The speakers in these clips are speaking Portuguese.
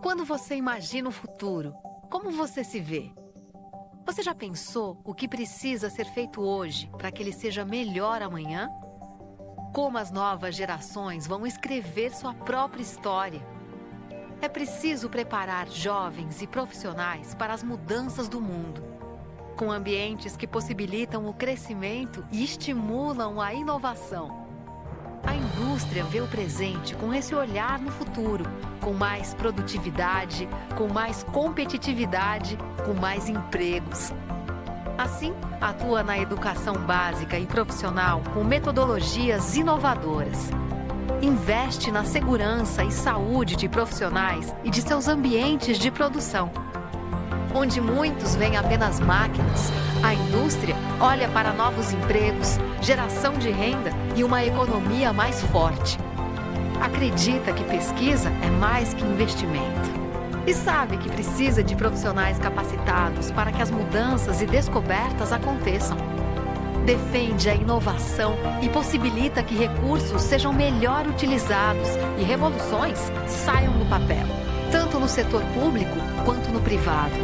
Quando você imagina o futuro, como você se vê? Você já pensou o que precisa ser feito hoje para que ele seja melhor amanhã? Como as novas gerações vão escrever sua própria história? É preciso preparar jovens e profissionais para as mudanças do mundo, com ambientes que possibilitam o crescimento e estimulam a inovação. A indústria vê o presente com esse olhar no futuro, com mais produtividade, com mais competitividade, com mais empregos. Assim, atua na educação básica e profissional com metodologias inovadoras. Investe na segurança e saúde de profissionais e de seus ambientes de produção. Onde muitos veem apenas máquinas, a indústria olha para novos empregos, geração de renda e uma economia mais forte. Acredita que pesquisa é mais que investimento. E sabe que precisa de profissionais capacitados para que as mudanças e descobertas aconteçam. Defende a inovação e possibilita que recursos sejam melhor utilizados e revoluções saiam do papel, tanto no setor público quanto no privado.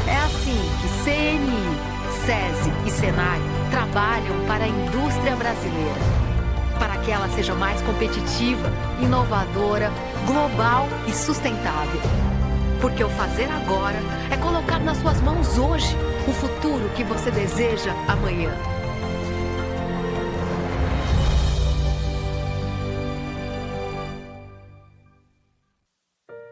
É assim que CNI, SESI e SENAI trabalham para a indústria brasileira, para que ela seja mais competitiva, inovadora, global e sustentável. Porque o fazer agora é colocar nas suas mãos hoje o futuro que você deseja amanhã.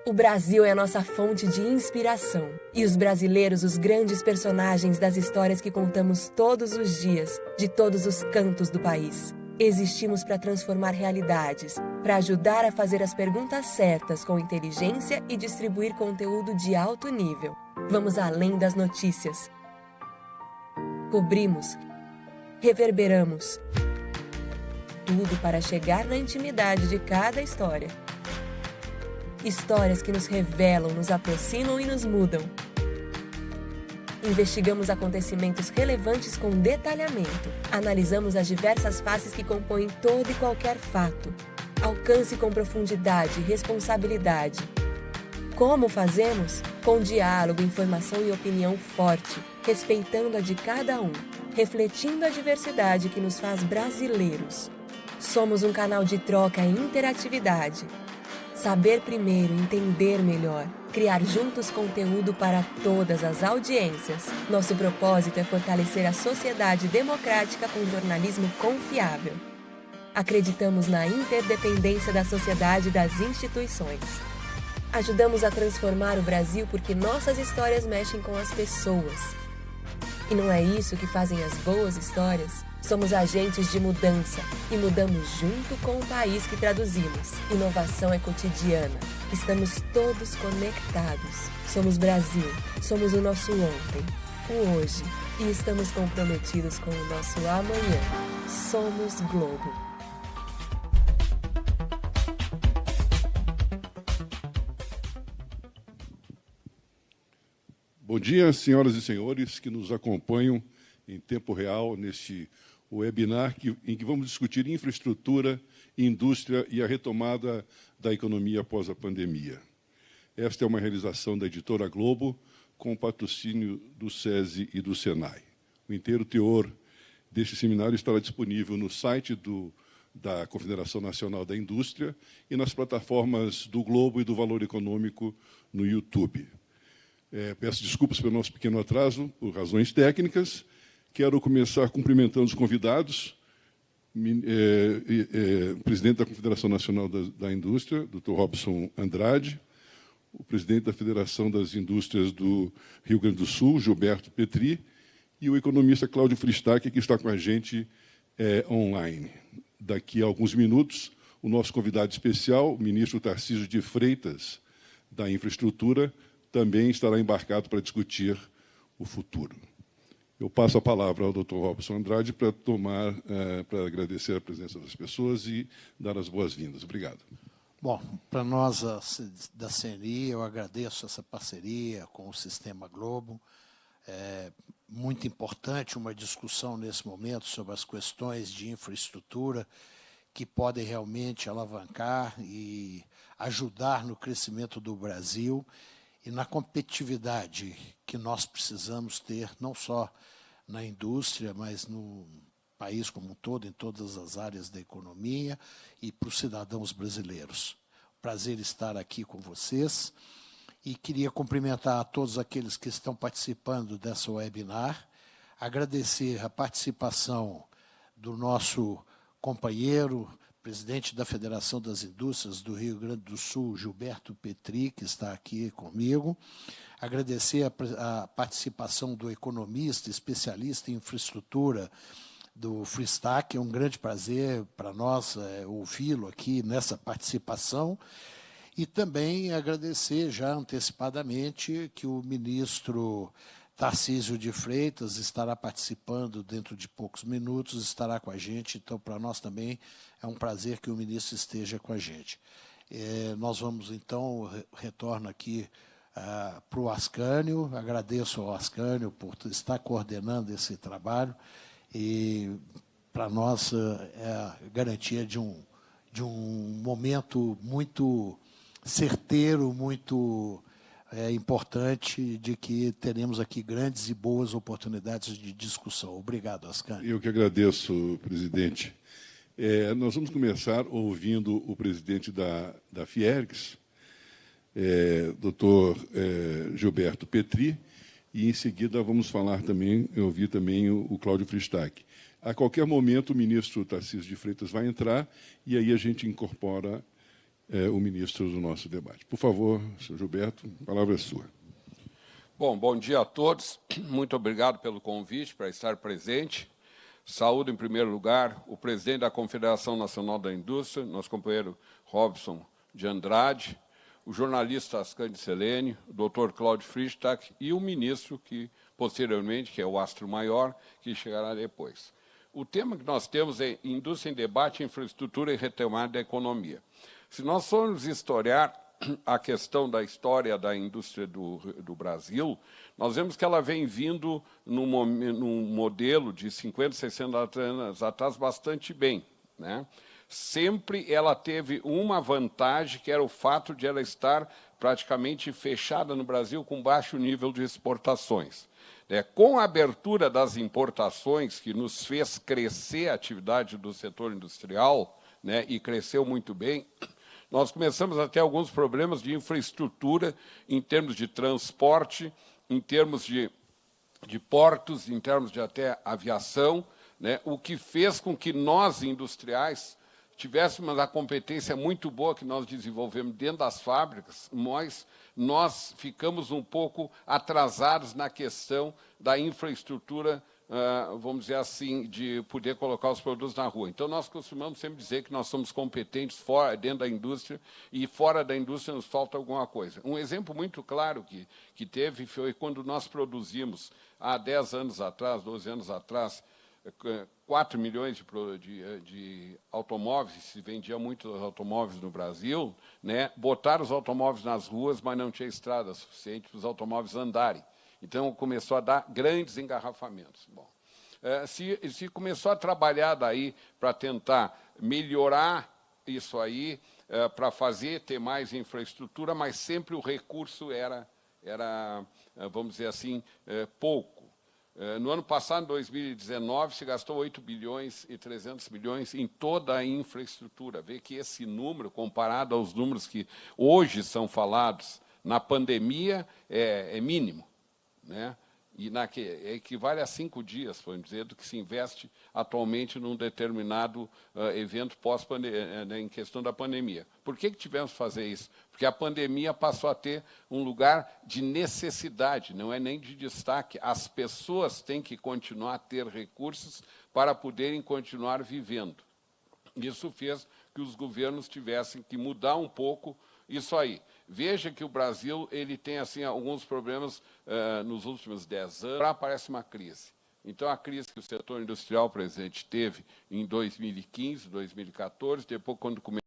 O Brasil é a nossa fonte de inspiração. E os brasileiros, os grandes personagens das histórias que contamos todos os dias, de todos os cantos do país. Existimos para transformar realidades, para ajudar a fazer as perguntas certas com inteligência e distribuir conteúdo de alto nível. Vamos além das notícias. Cobrimos, reverberamos. Tudo para chegar na intimidade de cada história. Histórias que nos revelam, nos aproximam e nos mudam. Investigamos acontecimentos relevantes com detalhamento. Analisamos as diversas faces que compõem todo e qualquer fato. Alcance com profundidade e responsabilidade. Como fazemos? Com diálogo, informação e opinião forte, respeitando a de cada um, refletindo a diversidade que nos faz brasileiros. Somos um canal de troca e interatividade. Saber primeiro, entender melhor. Criar juntos conteúdo para todas as audiências. Nosso propósito é fortalecer a sociedade democrática com jornalismo confiável. Acreditamos na interdependência da sociedade e das instituições. Ajudamos a transformar o Brasil porque nossas histórias mexem com as pessoas. E não é isso que fazem as boas histórias? Somos agentes de mudança e mudamos junto com o país que traduzimos. Inovação é cotidiana. Estamos todos conectados. Somos Brasil. Somos o nosso ontem, o hoje. E estamos comprometidos com o nosso amanhã. Somos Globo. Bom dia, senhoras e senhores que nos acompanham em tempo real neste webinar em que vamos discutir infraestrutura, indústria e a retomada da economia após a pandemia. Esta é uma realização da Editora Globo, com patrocínio do SESI e do SENAI. O inteiro teor deste seminário estará disponível no site da Confederação Nacional da Indústria e nas plataformas do Globo e do Valor Econômico no YouTube. Peço desculpas pelo nosso pequeno atraso, por razões técnicas. Quero começar cumprimentando os convidados. Presidente da Confederação Nacional da Indústria, Dr. Robson Andrade, o presidente da Federação das Indústrias do Rio Grande do Sul, Gilberto Petri, e o economista Cláudio Fristac, que está com a gente online. Daqui a alguns minutos, o nosso convidado especial, o ministro Tarcísio de Freitas, da Infraestrutura, também estará embarcado para discutir o futuro. Eu passo a palavra ao Dr. Robson Andrade para agradecer a presença das pessoas e dar as boas-vindas. Obrigado. Bom, para nós da CNI, eu agradeço essa parceria com o Sistema Globo. É muito importante uma discussão nesse momento sobre as questões de infraestrutura que podem realmente alavancar e ajudar no crescimento do Brasil e na competitividade que nós precisamos ter, não só na indústria, mas no país como um todo, em todas as áreas da economia e para os cidadãos brasileiros. Prazer estar aqui com vocês e queria cumprimentar a todos aqueles que estão participando dessa webinar, agradecer a participação do nosso companheiro, presidente da Federação das Indústrias do Rio Grande do Sul, Gilberto Petri, que está aqui comigo. Agradecer a participação do economista, especialista em infraestrutura do Fristac. É um grande prazer para nós ouvi-lo aqui nessa participação. E também agradecer já antecipadamente que o ministro Tarcísio de Freitas estará participando dentro de poucos minutos, estará com a gente, então para nós também é um prazer que o ministro esteja com a gente. Nós vamos então, retorno aqui para o Ascânio, agradeço ao Ascânio por estar coordenando esse trabalho e para nós é a garantia de um momento muito certeiro, muito importante, de que teremos aqui grandes e boas oportunidades de discussão. Obrigado, Ascânio. Eu que agradeço, presidente. Nós vamos começar ouvindo o presidente da Fiergs, doutor Gilberto Petri, e em seguida vamos falar também, ouvir também o Cláudio Fristac. A qualquer momento o ministro Tarcísio de Freitas vai entrar e aí a gente incorpora o ministro do nosso debate. Por favor, senhor Gilberto, a palavra é sua. Bom dia a todos. Muito obrigado pelo convite para estar presente. Saúdo, em primeiro lugar, o presidente da Confederação Nacional da Indústria, nosso companheiro Robson de Andrade, o jornalista Ascânio Selene, o doutor Cláudio Fristac e o ministro, que posteriormente, que é o astro maior, que chegará depois. O tema que nós temos é Indústria em Debate, Infraestrutura e Retomada da Economia. Se nós formos historiar a questão da história da indústria do Brasil, nós vemos que ela vem vindo num modelo de 50, 60 anos atrás bastante bem, né? Sempre ela teve uma vantagem, que era o fato de ela estar praticamente fechada no Brasil com baixo nível de exportações. Com a abertura das importações, que nos fez crescer a atividade do setor industrial, né, e cresceu muito bem, nós começamos a ter alguns problemas de infraestrutura em termos de transporte, em termos de portos, em termos de até aviação, né, o que fez com que nós, industriais, tivéssemos a competência muito boa que nós desenvolvemos dentro das fábricas, mas nós ficamos um pouco atrasados na questão da infraestrutura, vamos dizer assim, de poder colocar os produtos na rua. Então, nós costumamos sempre dizer que nós somos competentes dentro da indústria e fora da indústria nos falta alguma coisa. Um exemplo muito claro que teve foi quando nós produzimos, há 10 anos atrás, 12 anos atrás, 4 milhões de automóveis, se vendia muitos automóveis no Brasil, né? Botaram os automóveis nas ruas, mas não tinha estrada suficiente para os automóveis andarem. Então, começou a dar grandes engarrafamentos. Bom, se começou a trabalhar daí para tentar melhorar isso aí, para ter mais infraestrutura, mas sempre o recurso era vamos dizer assim, pouco. No ano passado, em 2019, se gastou 8 bilhões e 300 milhões em toda a infraestrutura. Vê que esse número, comparado aos números que hoje são falados na pandemia, é mínimo, né? E equivale a 5 dias, vamos dizer, do que se investe atualmente num determinado evento em questão da pandemia. Por que tivemos que fazer isso? Porque a pandemia passou a ter um lugar de necessidade, não é nem de destaque. As pessoas têm que continuar a ter recursos para poderem continuar vivendo. Isso fez que os governos tivessem que mudar um pouco isso aí. Veja que o Brasil ele tem assim, alguns problemas nos últimos 10 anos. Aparece uma crise. Então, a crise que o setor industrial presente teve em 2015, 2014, depois, quando começou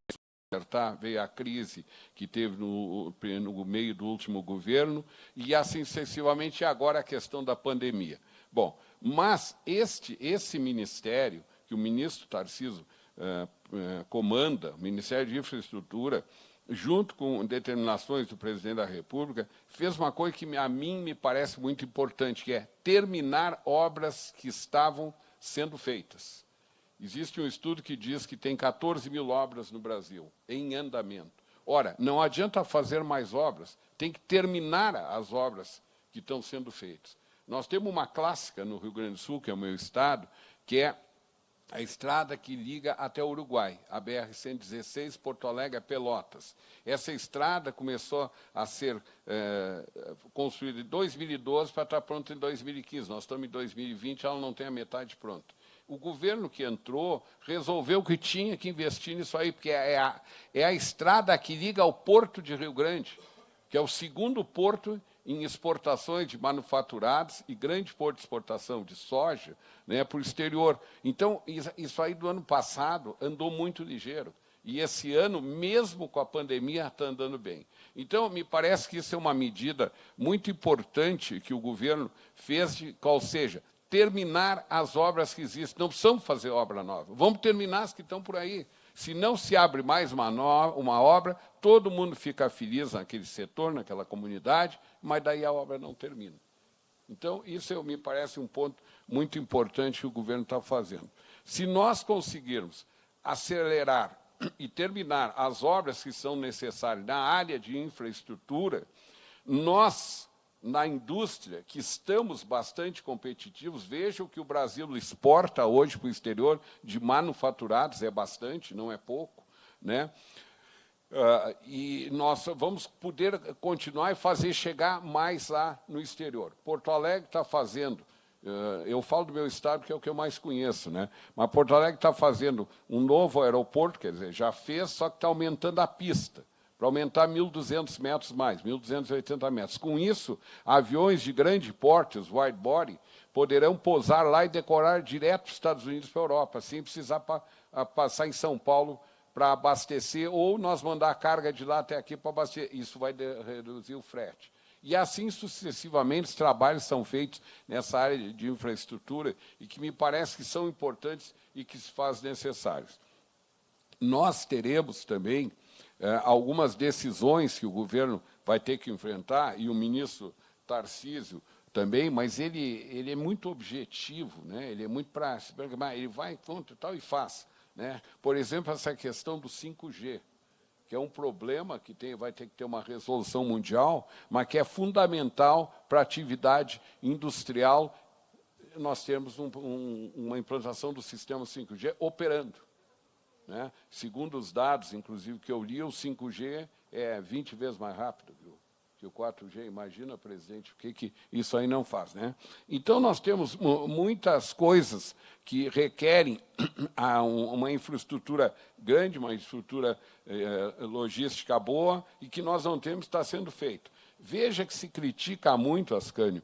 a acertar, veio a crise que teve no meio do último governo, e assim sucessivamente, agora a questão da pandemia. Bom, mas esse ministério, que o ministro Tarcísio comanda, o Ministério de Infraestrutura, junto com determinações do presidente da República, fez uma coisa que a mim me parece muito importante, que é terminar obras que estavam sendo feitas. Existe um estudo que diz que tem 14 mil obras no Brasil, em andamento. Ora, não adianta fazer mais obras, tem que terminar as obras que estão sendo feitas. Nós temos uma clássica no Rio Grande do Sul, que é o meu estado, que é a estrada que liga até o Uruguai, a BR-116, Porto Alegre a Pelotas. Essa estrada começou a ser construída em 2012 para estar pronta em 2015. Nós estamos em 2020, ela não tem a metade pronta. O governo que entrou resolveu que tinha que investir nisso aí, porque é a estrada que liga ao Porto de Rio Grande, que é o segundo porto em exportações de manufaturados e grande porto de exportação de soja, né, para o exterior. Então, isso aí do ano passado andou muito ligeiro. E esse ano, mesmo com a pandemia, está andando bem. Então, me parece que isso é uma medida muito importante que o governo fez, qual seja, terminar as obras que existem. Não precisamos fazer obra nova. Vamos terminar as que estão por aí. Se não se abre mais uma obra, todo mundo fica feliz naquele setor, naquela comunidade, mas daí a obra não termina. Então, isso me parece um ponto muito importante que o governo está fazendo. Se nós conseguirmos acelerar e terminar as obras que são necessárias na área de infraestrutura, nós, na indústria, que estamos bastante competitivos, vejam que o Brasil exporta hoje para o exterior de manufaturados, é bastante, não é pouco, né? E nós vamos poder continuar e fazer chegar mais lá no exterior. Porto Alegre está fazendo, eu falo do meu estado, que é o que eu mais conheço, né? Mas Porto Alegre está fazendo um novo aeroporto, quer dizer, já fez, só que está aumentando a pista, para aumentar 1.200 metros mais, 1.280 metros. Com isso, aviões de grande porte, os wide body, poderão pousar lá e decolar direto para os Estados Unidos e para a Europa, sem precisar passar em São Paulo para abastecer, ou nós mandar a carga de lá até aqui para abastecer. Isso vai reduzir o frete. E assim sucessivamente os trabalhos são feitos nessa área de infraestrutura e que me parece que são importantes e que se fazem necessários. Nós teremos também algumas decisões que o governo vai ter que enfrentar, e o ministro Tarcísio também, mas ele é muito objetivo, né? Ele é muito prático, ele vai contra e tal e faz. Né? Por exemplo, essa questão do 5G, que é um problema que vai ter que ter uma resolução mundial, mas que é fundamental para a atividade industrial. Nós temos uma implantação do sistema 5G operando. Né? Segundo os dados, inclusive, que eu li, o 5G é 20 vezes mais rápido, viu, que o 4G. Imagina, presidente, o que isso aí não faz. Né? Então, nós temos muitas coisas que requerem uma infraestrutura grande, uma infraestrutura logística boa, e que nós não temos, está sendo feito. Veja que se critica muito, Ascânio,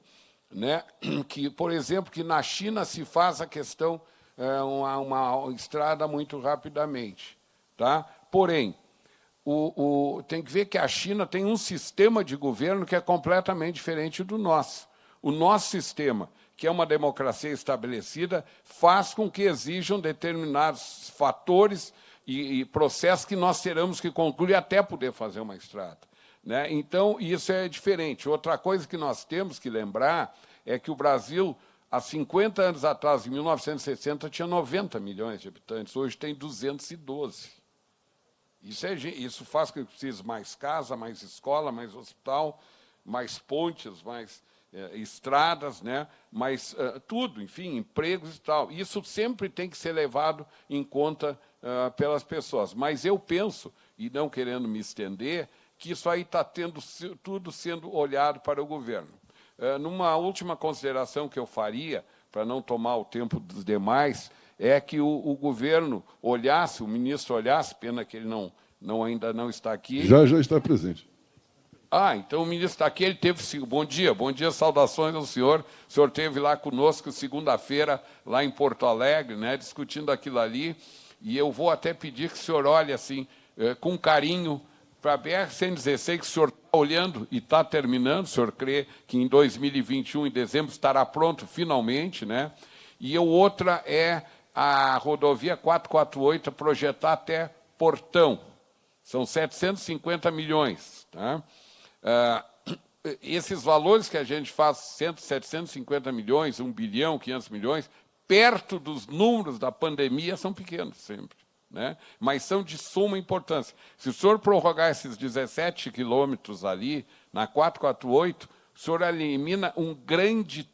né, que, por exemplo, que na China se faz a questão uma estrada muito rapidamente. Tá? Porém, tem que ver que a China tem um sistema de governo que é completamente diferente do nosso. O nosso sistema, que é uma democracia estabelecida, faz com que exijam determinados fatores e processos que nós teremos que concluir até poder fazer uma estrada. Né? Então, isso é diferente. Outra coisa que nós temos que lembrar é que o Brasil, há 50 anos atrás, em 1960, tinha 90 milhões de habitantes, hoje tem 212. Isso faz com que precise mais casa, mais escola, mais hospital, mais pontes, mais estradas, né? Mais tudo, enfim, empregos e tal. Isso sempre tem que ser levado em conta pelas pessoas. Mas eu penso, e não querendo me estender, que isso aí está tudo sendo olhado para o governo. Numa última consideração que eu faria, para não tomar o tempo dos demais, é que o governo olhasse, o ministro olhasse, pena que ele ainda não está aqui. Já está presente. Então o ministro está aqui, ele teve... Bom dia, saudações ao senhor. O senhor esteve lá conosco segunda-feira, lá em Porto Alegre, né, discutindo aquilo ali, e eu vou até pedir que o senhor olhe assim, com carinho, para a BR-116, que o senhor está olhando e está terminando, o senhor crê que em 2021, em dezembro, estará pronto finalmente, né? E outra é a rodovia 448 a projetar até Portão. São 750 milhões. Tá? Esses valores que a gente faz, 750 milhões, 1 bilhão, 500 milhões, perto dos números da pandemia, são pequenos sempre, né? Mas são de suma importância. Se o senhor prorrogar esses 17 quilômetros ali, na 448, o senhor elimina um grande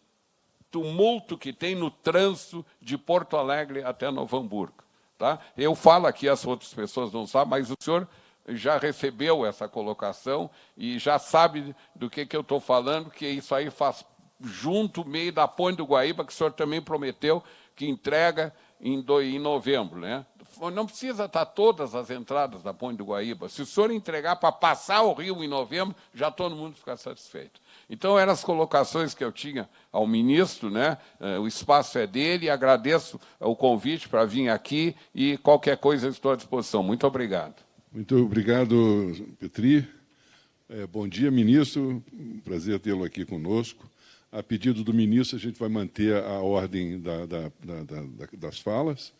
tumulto que tem no trânsito de Porto Alegre até Novo Hamburgo. Tá? Eu falo aqui, as outras pessoas não sabem, mas o senhor já recebeu essa colocação e já sabe do que eu estou falando, que isso aí faz junto meio da Ponte do Guaíba, que o senhor também prometeu que entrega em novembro. Né? Não precisa estar todas as entradas da Ponte do Guaíba. Se o senhor entregar para passar o rio em novembro, já todo mundo fica satisfeito. Então, eram as colocações que eu tinha ao ministro, né? O espaço é dele, agradeço o convite para vir aqui e qualquer coisa eu estou à disposição. Muito obrigado. Muito obrigado, Petri. Bom dia, ministro. Um prazer tê-lo aqui conosco. A pedido do ministro, a gente vai manter a ordem das falas.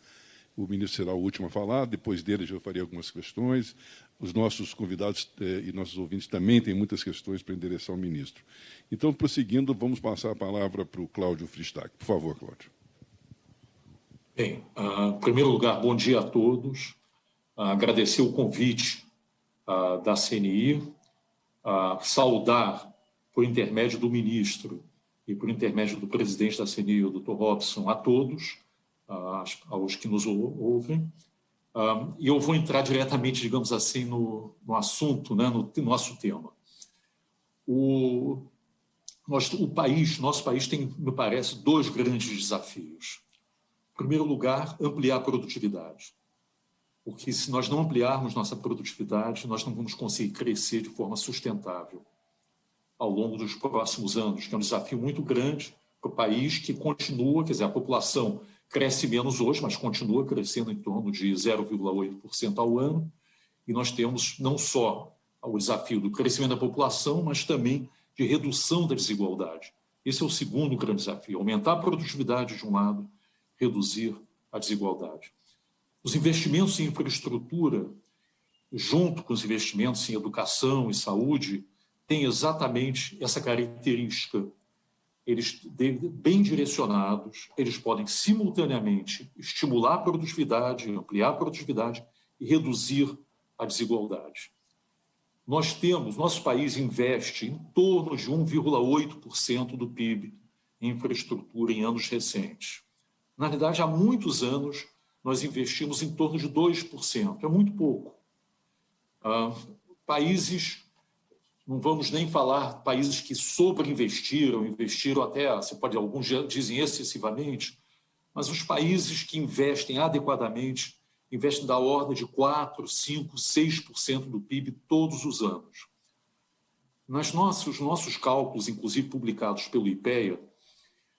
O ministro será o último a falar, depois dele já faria algumas questões. Os nossos convidados e nossos ouvintes também têm muitas questões para endereçar ao ministro. Então, prosseguindo, vamos passar a palavra para o Cláudio Fristach. Por favor, Cláudio. Bem, em primeiro lugar, bom dia a todos. Agradecer o convite da CNI, saudar, por intermédio do ministro e por intermédio do presidente da CNI, o Dr. Robson, a todos, aos que nos ouvem. E eu vou entrar diretamente, digamos assim, no assunto, né, no nosso tema. Nosso país tem, me parece, dois grandes desafios. Em primeiro lugar, ampliar a produtividade. Porque se nós não ampliarmos nossa produtividade, nós não vamos conseguir crescer de forma sustentável ao longo dos próximos anos, que é um desafio muito grande para o país que continua, quer dizer, a população cresce menos hoje, mas continua crescendo em torno de 0,8% ao ano, e nós temos não só o desafio do crescimento da população, mas também de redução da desigualdade. Esse é o segundo grande desafio, aumentar a produtividade de um lado, reduzir a desigualdade. Os investimentos em infraestrutura, junto com os investimentos em educação e saúde, têm exatamente essa característica. Eles, bem direcionados, eles podem simultaneamente estimular a produtividade, ampliar a produtividade e reduzir a desigualdade. Nosso país investe em torno de 1,8% do PIB em infraestrutura em anos recentes. Na realidade, há muitos anos, nós investimos em torno de 2%, é muito pouco. Países, não vamos nem falar países que sobreinvestiram, investiram até, alguns dizem excessivamente, mas os países que investem adequadamente, investem da ordem de 4%, 5%, 6% do PIB todos os anos. Nos nossos cálculos, inclusive publicados pelo IPEA,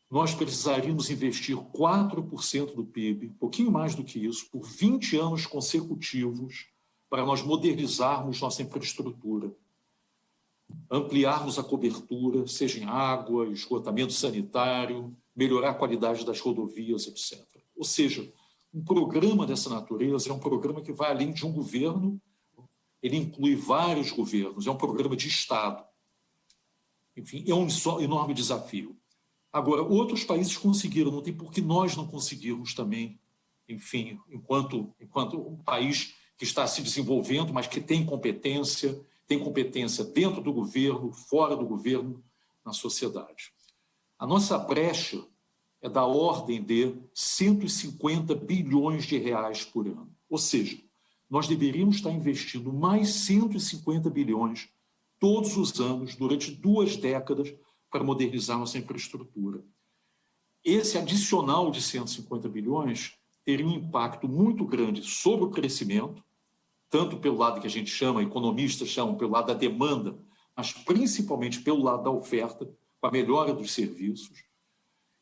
nós precisaríamos investir 4% do PIB, um pouquinho mais do que isso, por 20 anos consecutivos, para nós modernizarmos nossa infraestrutura, ampliarmos a cobertura, seja em água, esgotamento sanitário, melhorar a qualidade das rodovias, etc. Ou seja, um programa dessa natureza é um programa que vai além de um governo, ele inclui vários governos, é um programa de Estado. Enfim, é um enorme desafio. Agora, outros países conseguiram, não tem por que nós não conseguirmos também, enfim, enquanto um país que está se desenvolvendo, mas que tem competência dentro do governo, fora do governo, na sociedade. A nossa brecha é da ordem de 150 bilhões de reais por ano. Ou seja, nós deveríamos estar investindo mais 150 bilhões todos os anos, durante 2 décadas, para modernizar nossa infraestrutura. Esse adicional de 150 bilhões teria um impacto muito grande sobre o crescimento, tanto pelo lado que a gente chama, economistas chamam pelo lado da demanda, mas principalmente pelo lado da oferta, com a melhora dos serviços,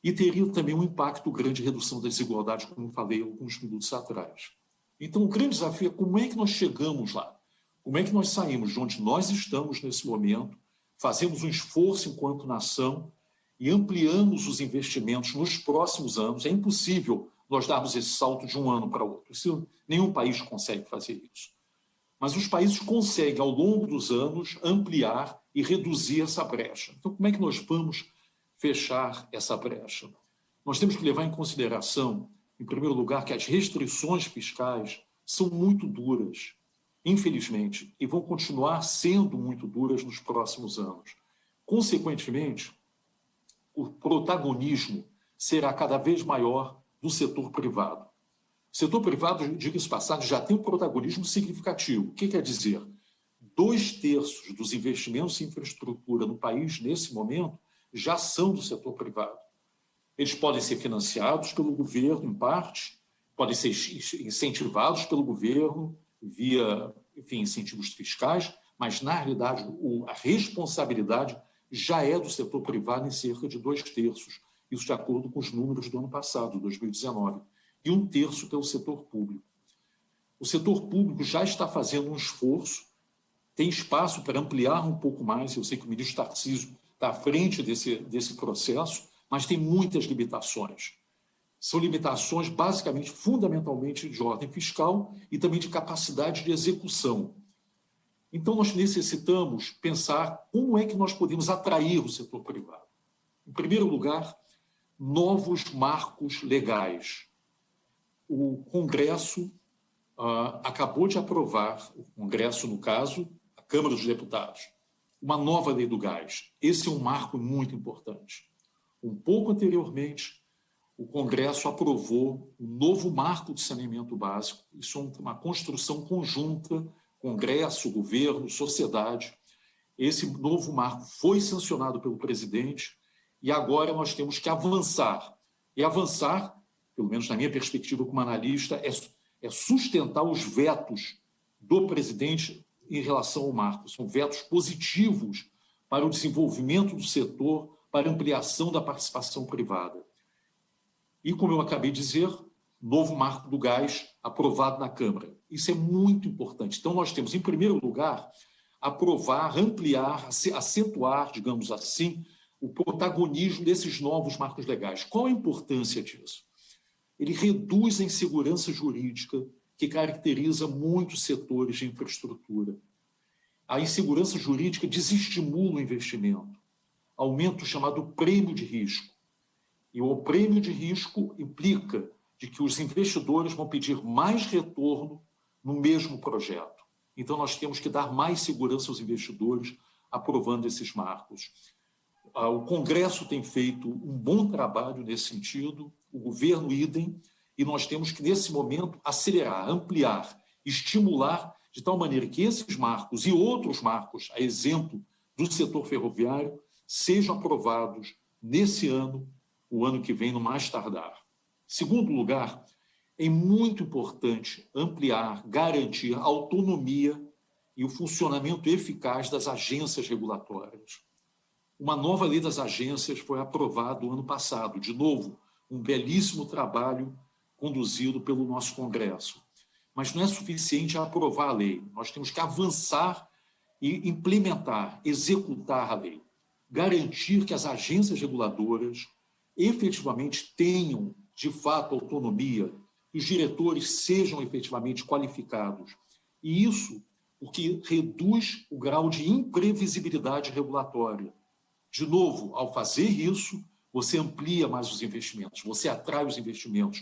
e teria também um impacto grande de redução da desigualdade, como eu falei alguns minutos atrás. Então, o grande desafio é como é que nós chegamos lá? Como é que nós saímos de onde nós estamos nesse momento, fazemos um esforço enquanto nação e ampliamos os investimentos nos próximos anos. É impossível nós darmos esse salto de um ano para outro. Nenhum país consegue fazer isso. Mas os países conseguem, ao longo dos anos, ampliar e reduzir essa brecha. Então, como é que nós vamos fechar essa brecha? Nós temos que levar em consideração, em primeiro lugar, que as restrições fiscais são muito duras, infelizmente, e vão continuar sendo muito duras nos próximos anos. Consequentemente, o protagonismo será cada vez maior do setor privado. O setor privado, diga-se passagem, já tem um protagonismo significativo. O que quer dizer? 2/3 dos investimentos em infraestrutura no país, nesse momento, já são do setor privado. Eles podem ser financiados pelo governo, em parte, podem ser incentivados pelo governo via, enfim, incentivos fiscais, mas, na realidade, a responsabilidade já é do setor privado em cerca de 2/3. Isso de acordo com os números do ano passado, 2019. E 1/3 pelo setor público. O setor público já está fazendo um esforço, tem espaço para ampliar um pouco mais. Eu sei que o ministro Tarcísio está à frente desse processo, mas tem muitas limitações. São limitações, basicamente, fundamentalmente de ordem fiscal e também de capacidade de execução. Então, nós necessitamos pensar como é que nós podemos atrair o setor privado. Em primeiro lugar, novos marcos legais. O Congresso acabou de aprovar, o Congresso, no caso, a Câmara dos Deputados, uma nova lei do gás. Esse é um marco muito importante. Um pouco anteriormente, o Congresso aprovou um novo marco de saneamento básico. Isso é uma construção conjunta, Congresso, governo, sociedade. Esse novo marco foi sancionado pelo presidente e agora nós temos que avançar. E avançar, pelo menos na minha perspectiva como analista, é sustentar os vetos do presidente em relação ao marco. São vetos positivos para o desenvolvimento do setor, para a ampliação da participação privada. E, como eu acabei de dizer, novo marco do gás aprovado na Câmara. Isso é muito importante. Então, nós temos, em primeiro lugar, aprovar, ampliar, acentuar, digamos assim, o protagonismo desses novos marcos legais. Qual a importância disso? Ele reduz a insegurança jurídica que caracteriza muitos setores de infraestrutura. A insegurança jurídica desestimula o investimento, aumenta o chamado prêmio de risco. E o prêmio de risco implica de que os investidores vão pedir mais retorno no mesmo projeto. Então, nós temos que dar mais segurança aos investidores aprovando esses marcos. O Congresso tem feito um bom trabalho nesse sentido, o governo idem, e nós temos que, nesse momento, acelerar, ampliar, estimular, de tal maneira que esses marcos e outros marcos, a exemplo do setor ferroviário, sejam aprovados nesse ano, o ano que vem, no mais tardar. Segundo lugar, é muito importante ampliar, garantir a autonomia e o funcionamento eficaz das agências regulatórias. Uma nova lei das agências foi aprovada no ano passado. De novo, um belíssimo trabalho conduzido pelo nosso Congresso. Mas não é suficiente aprovar a lei. Nós temos que avançar e implementar, executar a lei. Garantir que as agências reguladoras efetivamente tenham, de fato, autonomia, que os diretores sejam efetivamente qualificados. E isso porque reduz o grau de imprevisibilidade regulatória. De novo, ao fazer isso, você amplia mais os investimentos, você atrai os investimentos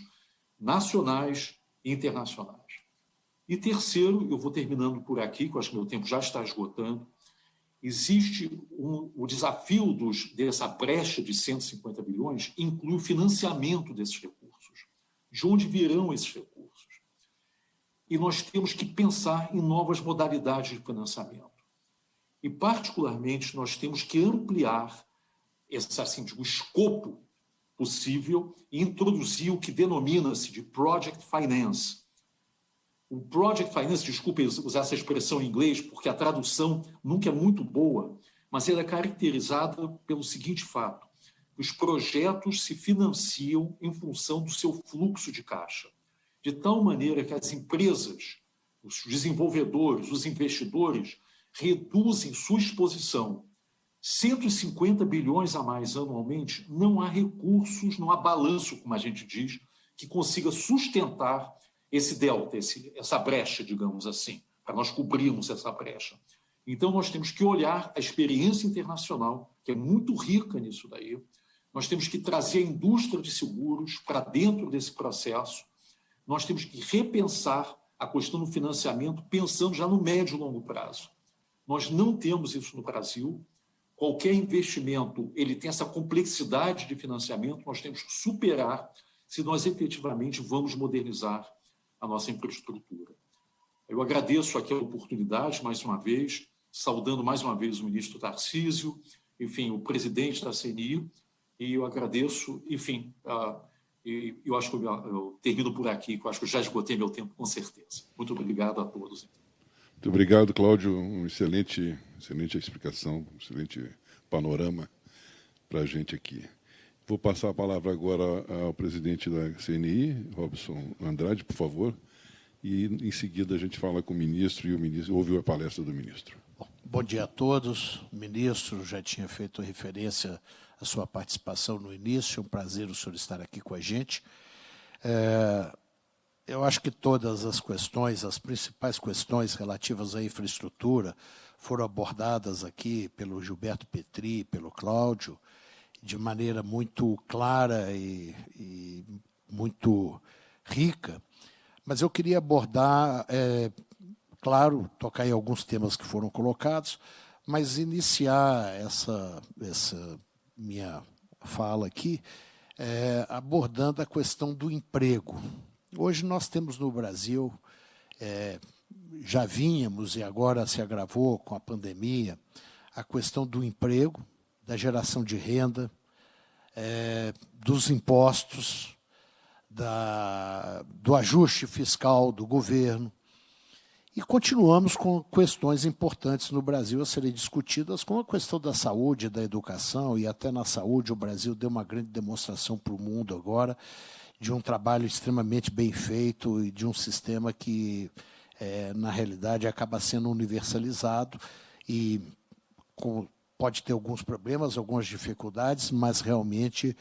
nacionais e internacionais. E terceiro, eu vou terminando por aqui, que eu acho que meu tempo já está esgotando, existe o desafio dessa brecha de 150 bilhões, inclui o financiamento desses recursos. De onde virão esses recursos? E nós temos que pensar em novas modalidades de financiamento. E, particularmente, nós temos que ampliar o escopo possível e introduzir o que denomina-se de Project Finance. O Project Finance, desculpe usar essa expressão em inglês, porque a tradução nunca é muito boa, mas ela é caracterizada pelo seguinte fato: os projetos se financiam em função do seu fluxo de caixa, de tal maneira que as empresas, os desenvolvedores, os investidores, reduzem sua exposição. 150 bilhões a mais anualmente, não há recursos, não há balanço, como a gente diz, que consiga sustentar esse delta, essa brecha, digamos assim, para nós cobrirmos essa brecha. Então, nós temos que olhar a experiência internacional, que é muito rica nisso daí. Nós temos que trazer a indústria de seguros para dentro desse processo. Nós temos que repensar a questão do financiamento, pensando já no médio e longo prazo. Nós não temos isso no Brasil. Qualquer investimento ele tem essa complexidade de financiamento, nós temos que superar se nós efetivamente vamos modernizar a nossa infraestrutura. Eu agradeço aqui a oportunidade, mais uma vez, saudando mais uma vez o ministro Tarcísio, enfim, o presidente da CNI, e eu agradeço, enfim, eu acho que eu termino por aqui, que eu acho que eu já esgotei meu tempo, com certeza. Muito obrigado a todos. Muito obrigado, Cláudio. Uma excelente explicação, um excelente panorama para a gente aqui. Vou passar a palavra agora ao presidente da CNI, Robson Andrade, por favor, e em seguida a gente fala com o ministro e o ministro ouve a palestra do ministro. Bom dia a todos. O ministro já tinha feito referência à sua participação no início. É um prazer o senhor estar aqui com a gente. Eu acho que todas as questões, as principais questões relativas à infraestrutura foram abordadas aqui pelo Gilberto Petri, pelo Cláudio, de maneira muito clara e muito rica. Mas eu queria abordar, claro, tocar em alguns temas que foram colocados, mas iniciar essa minha fala aqui abordando a questão do emprego. Hoje nós temos no Brasil, já vínhamos e agora se agravou com a pandemia, a questão do emprego, da geração de renda, dos impostos, do ajuste fiscal do governo. E continuamos com questões importantes no Brasil a serem discutidas, como a questão da saúde, da educação, e até na saúde o Brasil deu uma grande demonstração para o mundo agora, de um trabalho extremamente bem feito e de um sistema que, na realidade, acaba sendo universalizado e pode ter alguns problemas, algumas dificuldades, mas realmente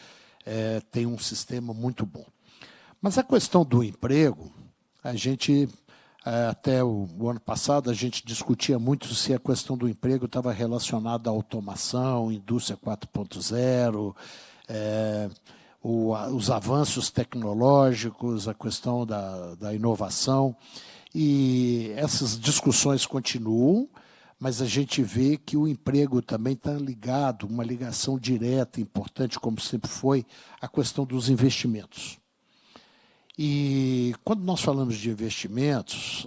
tem um sistema muito bom. Mas a questão do emprego, a gente, até o ano passado, a gente discutia muito se a questão do emprego estava relacionada à automação, indústria 4.0, os avanços tecnológicos, a questão da inovação. E essas discussões continuam, mas a gente vê que o emprego também está ligado, uma ligação direta, importante, como sempre foi, à questão dos investimentos. E quando nós falamos de investimentos,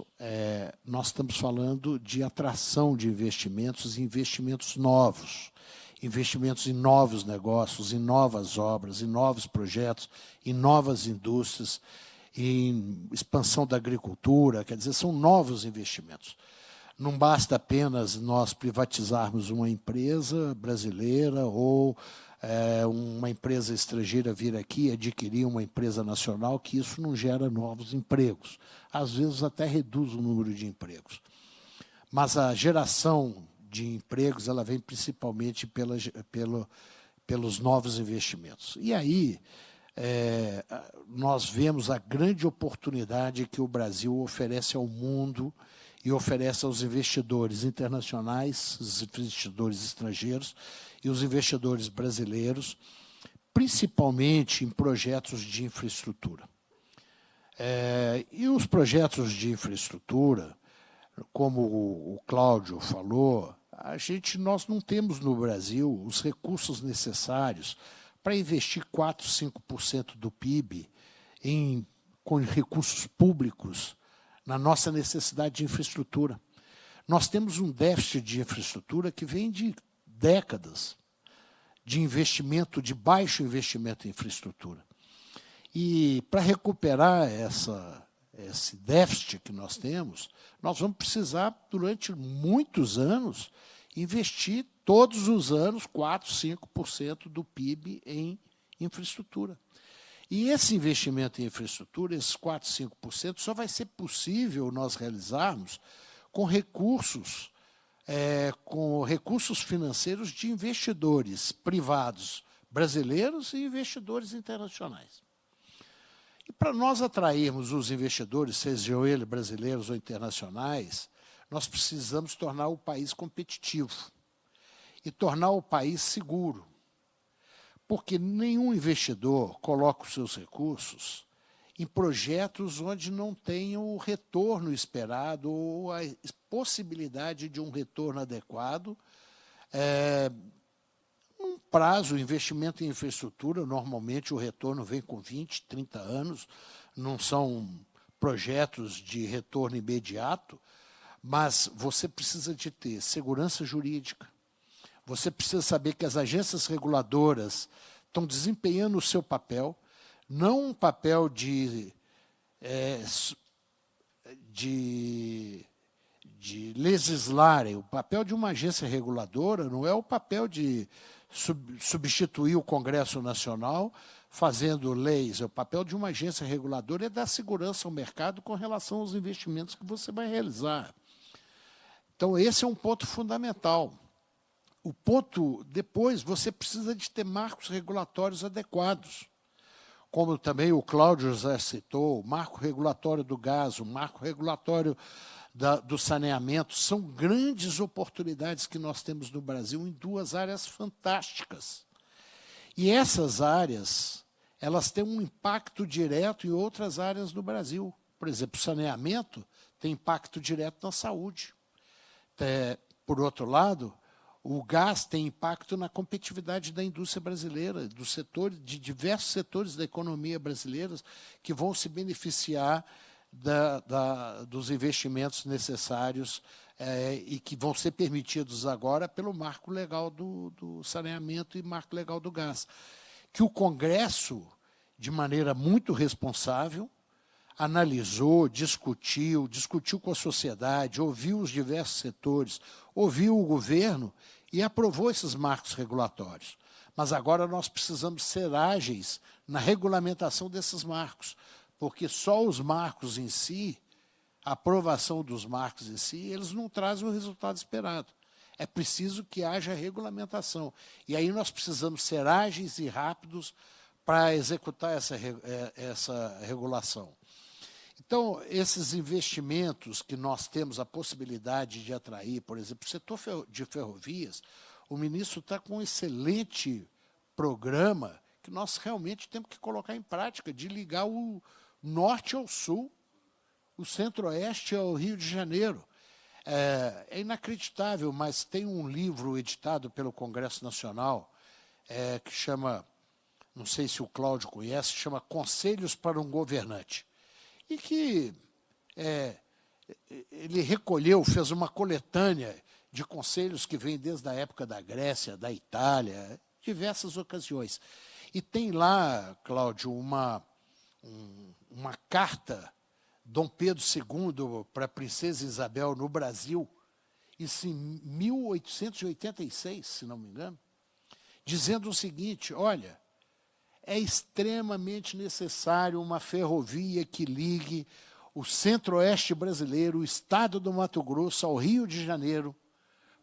nós estamos falando de atração de investimentos e investimentos novos, investimentos em novos negócios, em novas obras, em novos projetos, em novas indústrias, em expansão da agricultura, quer dizer, são novos investimentos. Não basta apenas nós privatizarmos uma empresa brasileira ou uma empresa estrangeira vir aqui e adquirir uma empresa nacional, que isso não gera novos empregos. Às vezes até reduz o número de empregos. Mas a geração de empregos ela vem principalmente pelos novos investimentos. E aí nós vemos a grande oportunidade que o Brasil oferece ao mundo e oferece aos investidores internacionais, os investidores estrangeiros e os investidores brasileiros, principalmente em projetos de infraestrutura. E os projetos de infraestrutura, como o Cláudio falou, nós não temos no Brasil os recursos necessários para investir 4, 5% do PIB com recursos públicos na nossa necessidade de infraestrutura. Nós temos um déficit de infraestrutura que vem de décadas de investimento, de baixo investimento em infraestrutura. E para recuperar esse déficit que nós temos, nós vamos precisar, durante muitos anos, investir todos os anos 4, 5% do PIB em infraestrutura. E esse investimento em infraestrutura, esses 4, 5%, só vai ser possível nós realizarmos com recursos financeiros de investidores privados brasileiros e investidores internacionais. E para nós atrairmos os investidores, sejam eles brasileiros ou internacionais, nós precisamos tornar o país competitivo e tornar o país seguro. Porque nenhum investidor coloca os seus recursos em projetos onde não tem o retorno esperado ou a possibilidade de um retorno adequado. Um prazo, investimento em infraestrutura, normalmente o retorno vem com 20, 30 anos, não são projetos de retorno imediato, mas você precisa de ter segurança jurídica, você precisa saber que as agências reguladoras estão desempenhando o seu papel, não um papel de legislarem. O papel de uma agência reguladora não é o papel de substituir o Congresso Nacional fazendo leis. O papel de uma agência reguladora é dar segurança ao mercado com relação aos investimentos que você vai realizar. Então, esse é um ponto fundamental. O ponto, depois, você precisa de ter marcos regulatórios adequados. Como também o Cláudio já citou, o marco regulatório do gás, o marco regulatório do saneamento, são grandes oportunidades que nós temos no Brasil em duas áreas fantásticas. E essas áreas, elas têm um impacto direto em outras áreas do Brasil. Por exemplo, o saneamento tem impacto direto na saúde. Por outro lado, o gás tem impacto na competitividade da indústria brasileira, de diversos setores da economia brasileira que vão se beneficiar dos investimentos necessários e que vão ser permitidos agora pelo marco legal do saneamento e marco legal do gás. Que o Congresso, de maneira muito responsável, analisou, discutiu com a sociedade, ouviu os diversos setores, ouviu o governo e aprovou esses marcos regulatórios. Mas agora nós precisamos ser ágeis na regulamentação desses marcos, porque só os marcos em si, a aprovação dos marcos em si, eles não trazem o resultado esperado. É preciso que haja regulamentação. E aí nós precisamos ser ágeis e rápidos para executar essa regulação. Então, esses investimentos que nós temos a possibilidade de atrair, por exemplo, o setor de ferrovias, o ministro está com um excelente programa que nós realmente temos que colocar em prática, de ligar o norte ao sul, o centro-oeste ao Rio de Janeiro. É inacreditável, mas tem um livro editado pelo Congresso Nacional que chama, não sei se o Cláudio conhece, chama Conselhos para um Governante. E que ele recolheu, fez uma coletânea de conselhos que vêm desde a época da Grécia, da Itália, diversas ocasiões. E tem lá, Cláudio, uma carta Dom Pedro II para a princesa Isabel no Brasil, isso em 1886, se não me engano, dizendo o seguinte: olha, é extremamente necessário uma ferrovia que ligue o centro-oeste brasileiro, o estado do Mato Grosso, ao Rio de Janeiro,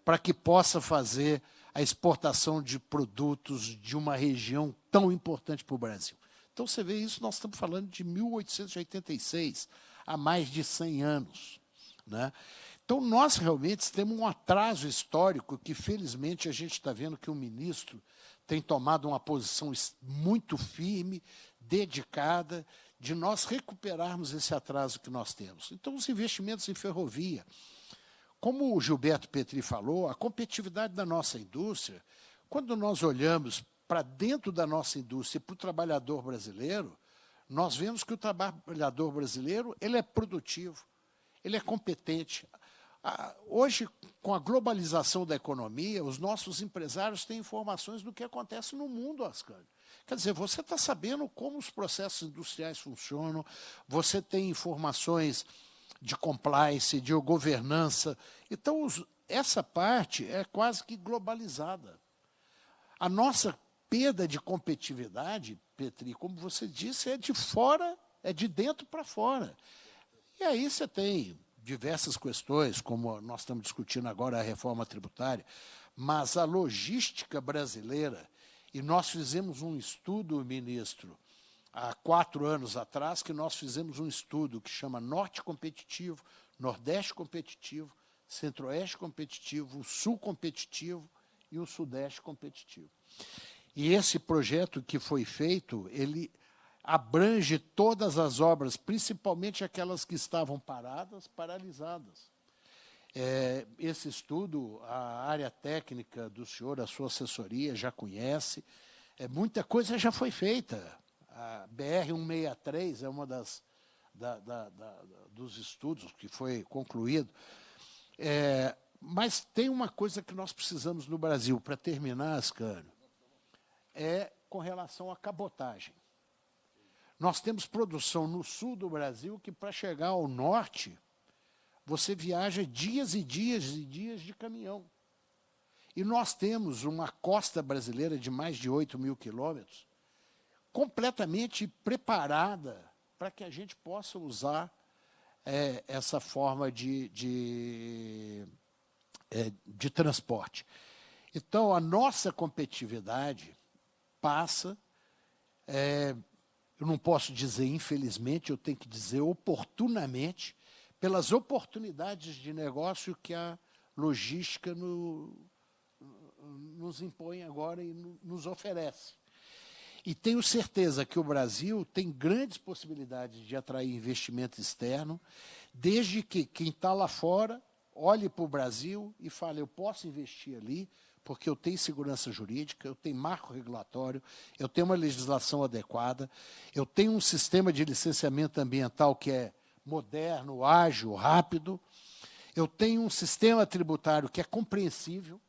para que possa fazer a exportação de produtos de uma região tão importante para o Brasil. Então, você vê isso, nós estamos falando de 1886, há mais de 100 anos. Né? Então, nós realmente temos um atraso histórico que, felizmente, a gente está vendo que o ministro tem tomado uma posição muito firme, dedicada, de nós recuperarmos esse atraso que nós temos. Então, os investimentos em ferrovia, como o Gilberto Petri falou, a competitividade da nossa indústria, quando nós olhamos para dentro da nossa indústria e para o trabalhador brasileiro, nós vemos que o trabalhador brasileiro ele é produtivo, ele é competente. Hoje, com a globalização da economia, os nossos empresários têm informações do que acontece no mundo, Ascânio. Quer dizer, você está sabendo como os processos industriais funcionam, você tem informações de compliance, de governança. Então, essa parte é quase que globalizada. A nossa perda de competitividade, Petri, como você disse, é de fora, é de dentro para fora. E aí você tem diversas questões, como nós estamos discutindo agora a reforma tributária, mas a logística brasileira, e nós fizemos um estudo, ministro, há 4 anos atrás, que nós fizemos um estudo que chama Norte Competitivo, Nordeste Competitivo, Centro-Oeste Competitivo, o Sul Competitivo e o Sudeste Competitivo. E esse projeto que foi feito, ele abrange todas as obras, principalmente aquelas que estavam paradas, paralisadas. Esse estudo, a área técnica do senhor, a sua assessoria já conhece, muita coisa já foi feita. A BR-163 é uma dos estudos que foi concluído. Mas tem uma coisa que nós precisamos no Brasil, para terminar, Ascânio, com relação à cabotagem. Nós temos produção no sul do Brasil que, para chegar ao norte, você viaja dias e dias e dias de caminhão. E nós temos uma costa brasileira de mais de 8 mil quilômetros, completamente preparada para que a gente possa usar essa forma de transporte. Então, a nossa competitividade passa, eu não posso dizer infelizmente, eu tenho que dizer oportunamente, pelas oportunidades de negócio que a logística nos impõe agora e nos oferece. E tenho certeza que o Brasil tem grandes possibilidades de atrair investimento externo, desde que quem está lá fora olhe para o Brasil e fale, eu posso investir ali, porque eu tenho segurança jurídica, eu tenho marco regulatório, eu tenho uma legislação adequada, eu tenho um sistema de licenciamento ambiental que é moderno, ágil, rápido, eu tenho um sistema tributário que é compreensível,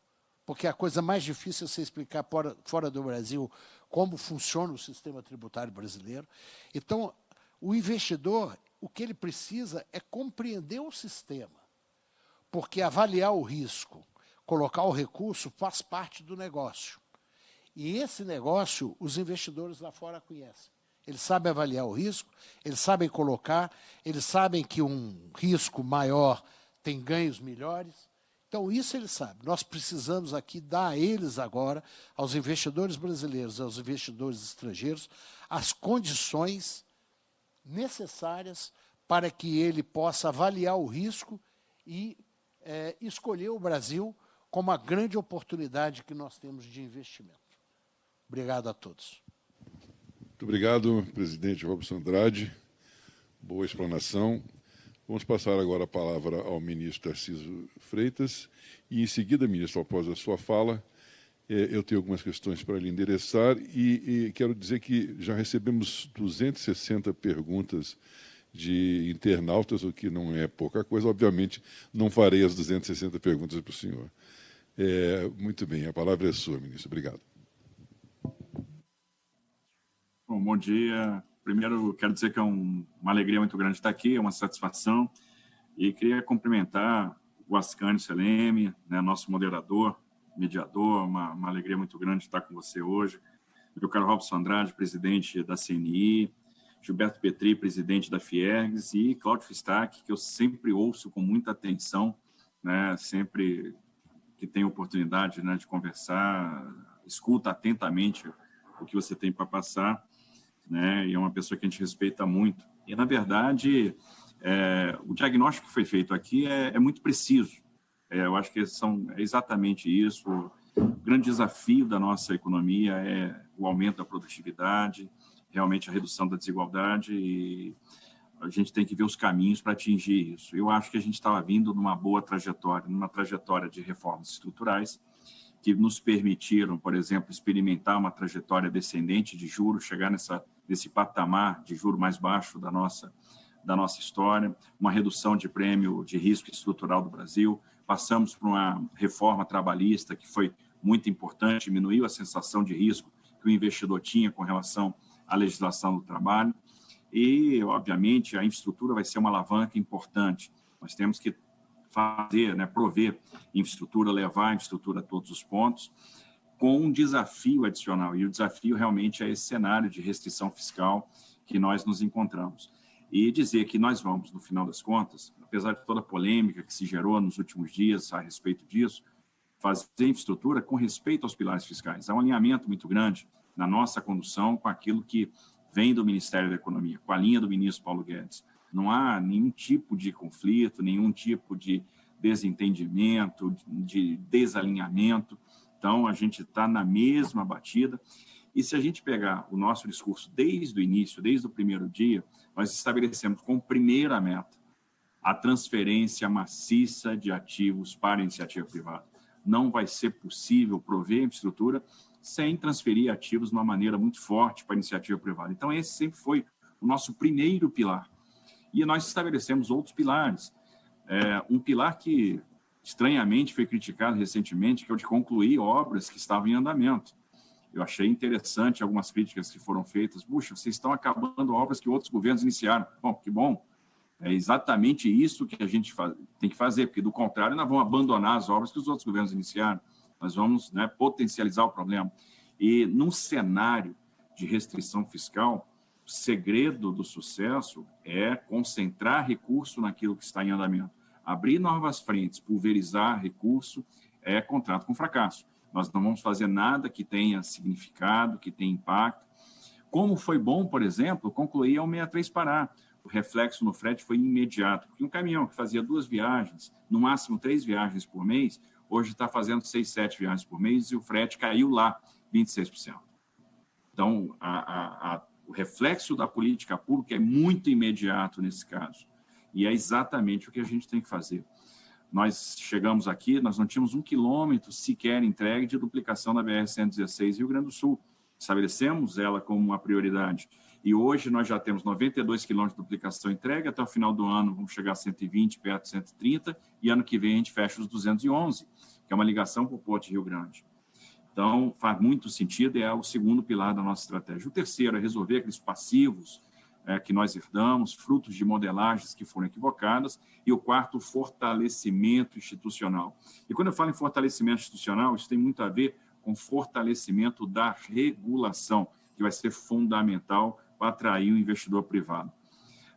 porque a coisa mais difícil é você explicar fora do Brasil como funciona o sistema tributário brasileiro. Então, o investidor, o que ele precisa é compreender o sistema, porque avaliar o risco, colocar o recurso faz parte do negócio. E esse negócio, os investidores lá fora conhecem. Eles sabem avaliar o risco, eles sabem colocar, eles sabem que um risco maior tem ganhos melhores. Então, isso eles sabem. Nós precisamos aqui dar a eles agora, aos investidores brasileiros, aos investidores estrangeiros, as condições necessárias para que ele possa avaliar o risco e escolher o Brasil como a grande oportunidade que nós temos de investimento. Obrigado a todos. Muito obrigado, presidente Robson Andrade. Boa explanação. Vamos passar agora a palavra ao ministro Tarcísio Freitas e, em seguida, ministro, após a sua fala, eu tenho algumas questões para lhe endereçar e quero dizer que já recebemos 260 perguntas de internautas, o que não é pouca coisa. Obviamente, não farei as 260 perguntas para o senhor. Muito bem, a palavra é sua, ministro. Obrigado. Bom dia. Primeiro, quero dizer que é uma alegria muito grande estar aqui, é uma satisfação. E queria cumprimentar o Ascânio Seleme, né, nosso moderador, mediador, uma alegria muito grande estar com você hoje. Meu caro Robson Andrade, presidente da CNI, Gilberto Petri, presidente da Fiergs, e Cláudio Fistac, que eu sempre ouço com muita atenção, né, sempre que tenho oportunidade, né, de conversar, escuta atentamente o que você tem para passar, né, e é uma pessoa que a gente respeita muito. E, na verdade, o diagnóstico que foi feito aqui é muito preciso. Eu acho que é exatamente isso. O grande desafio da nossa economia é o aumento da produtividade, realmente a redução da desigualdade, e a gente tem que ver os caminhos para atingir isso. Eu acho que a gente estava vindo numa boa trajetória, numa trajetória de reformas estruturais, que nos permitiram, por exemplo, experimentar uma trajetória descendente de juros, chegar nesse patamar de juros mais baixo da nossa história, uma redução de prêmio de risco estrutural do Brasil, passamos por uma reforma trabalhista que foi muito importante, diminuiu a sensação de risco que o investidor tinha com relação à legislação do trabalho e, obviamente, a infraestrutura vai ser uma alavanca importante. Nós temos que fazer, né, prover infraestrutura, levar a infraestrutura a todos os pontos, com um desafio adicional, e o desafio realmente é esse cenário de restrição fiscal que nós nos encontramos. E dizer que nós vamos, no final das contas, apesar de toda a polêmica que se gerou nos últimos dias a respeito disso, fazer infraestrutura com respeito aos pilares fiscais. Há um alinhamento muito grande na nossa condução com aquilo que vem do Ministério da Economia, com a linha do ministro Paulo Guedes. Não há nenhum tipo de conflito, nenhum tipo de desentendimento, de desalinhamento. Então, a gente está na mesma batida. E se a gente pegar o nosso discurso desde o início, desde o primeiro dia, nós estabelecemos como primeira meta a transferência maciça de ativos para a iniciativa privada. Não vai ser possível prover infraestrutura sem transferir ativos de uma maneira muito forte para a iniciativa privada. Então, esse sempre foi o nosso primeiro pilar. E nós estabelecemos outros pilares. Um pilar que, estranhamente, foi criticado recentemente, que é o de concluir obras que estavam em andamento. Eu achei interessante algumas críticas que foram feitas. Puxa, vocês estão acabando obras que outros governos iniciaram. Bom, que bom. É exatamente isso que a gente tem que fazer, porque, do contrário, nós vamos abandonar as obras que os outros governos iniciaram. Nós vamos, né, potencializar o problema. E, num cenário de restrição fiscal, o segredo do sucesso é concentrar recurso naquilo que está em andamento. Abrir novas frentes, pulverizar recurso, é contrato com fracasso. Nós não vamos fazer nada que tenha significado, que tenha impacto. Como foi bom, por exemplo, concluir a 163 Pará. O reflexo no frete foi imediato, porque um caminhão que fazia 2 viagens, no máximo 3 viagens por mês, hoje está fazendo 6, 7 viagens por mês e o frete caiu lá 26%. Então, o reflexo da política pública é muito imediato nesse caso. E é exatamente o que a gente tem que fazer. Nós chegamos aqui, nós não tínhamos 1 quilômetro sequer entregue de duplicação da BR-116 Rio Grande do Sul. Estabelecemos ela como uma prioridade. E hoje nós já temos 92 quilômetros de duplicação entregue, até o final do ano vamos chegar a 120, perto de 130, e ano que vem a gente fecha os 211, que é uma ligação para o Porto de Rio Grande. Então, faz muito sentido e é o segundo pilar da nossa estratégia. O terceiro é resolver aqueles passivos que nós herdamos, frutos de modelagens que foram equivocadas, e o quarto, fortalecimento institucional. E quando eu falo em fortalecimento institucional, isso tem muito a ver com fortalecimento da regulação, que vai ser fundamental para atrair o investidor privado.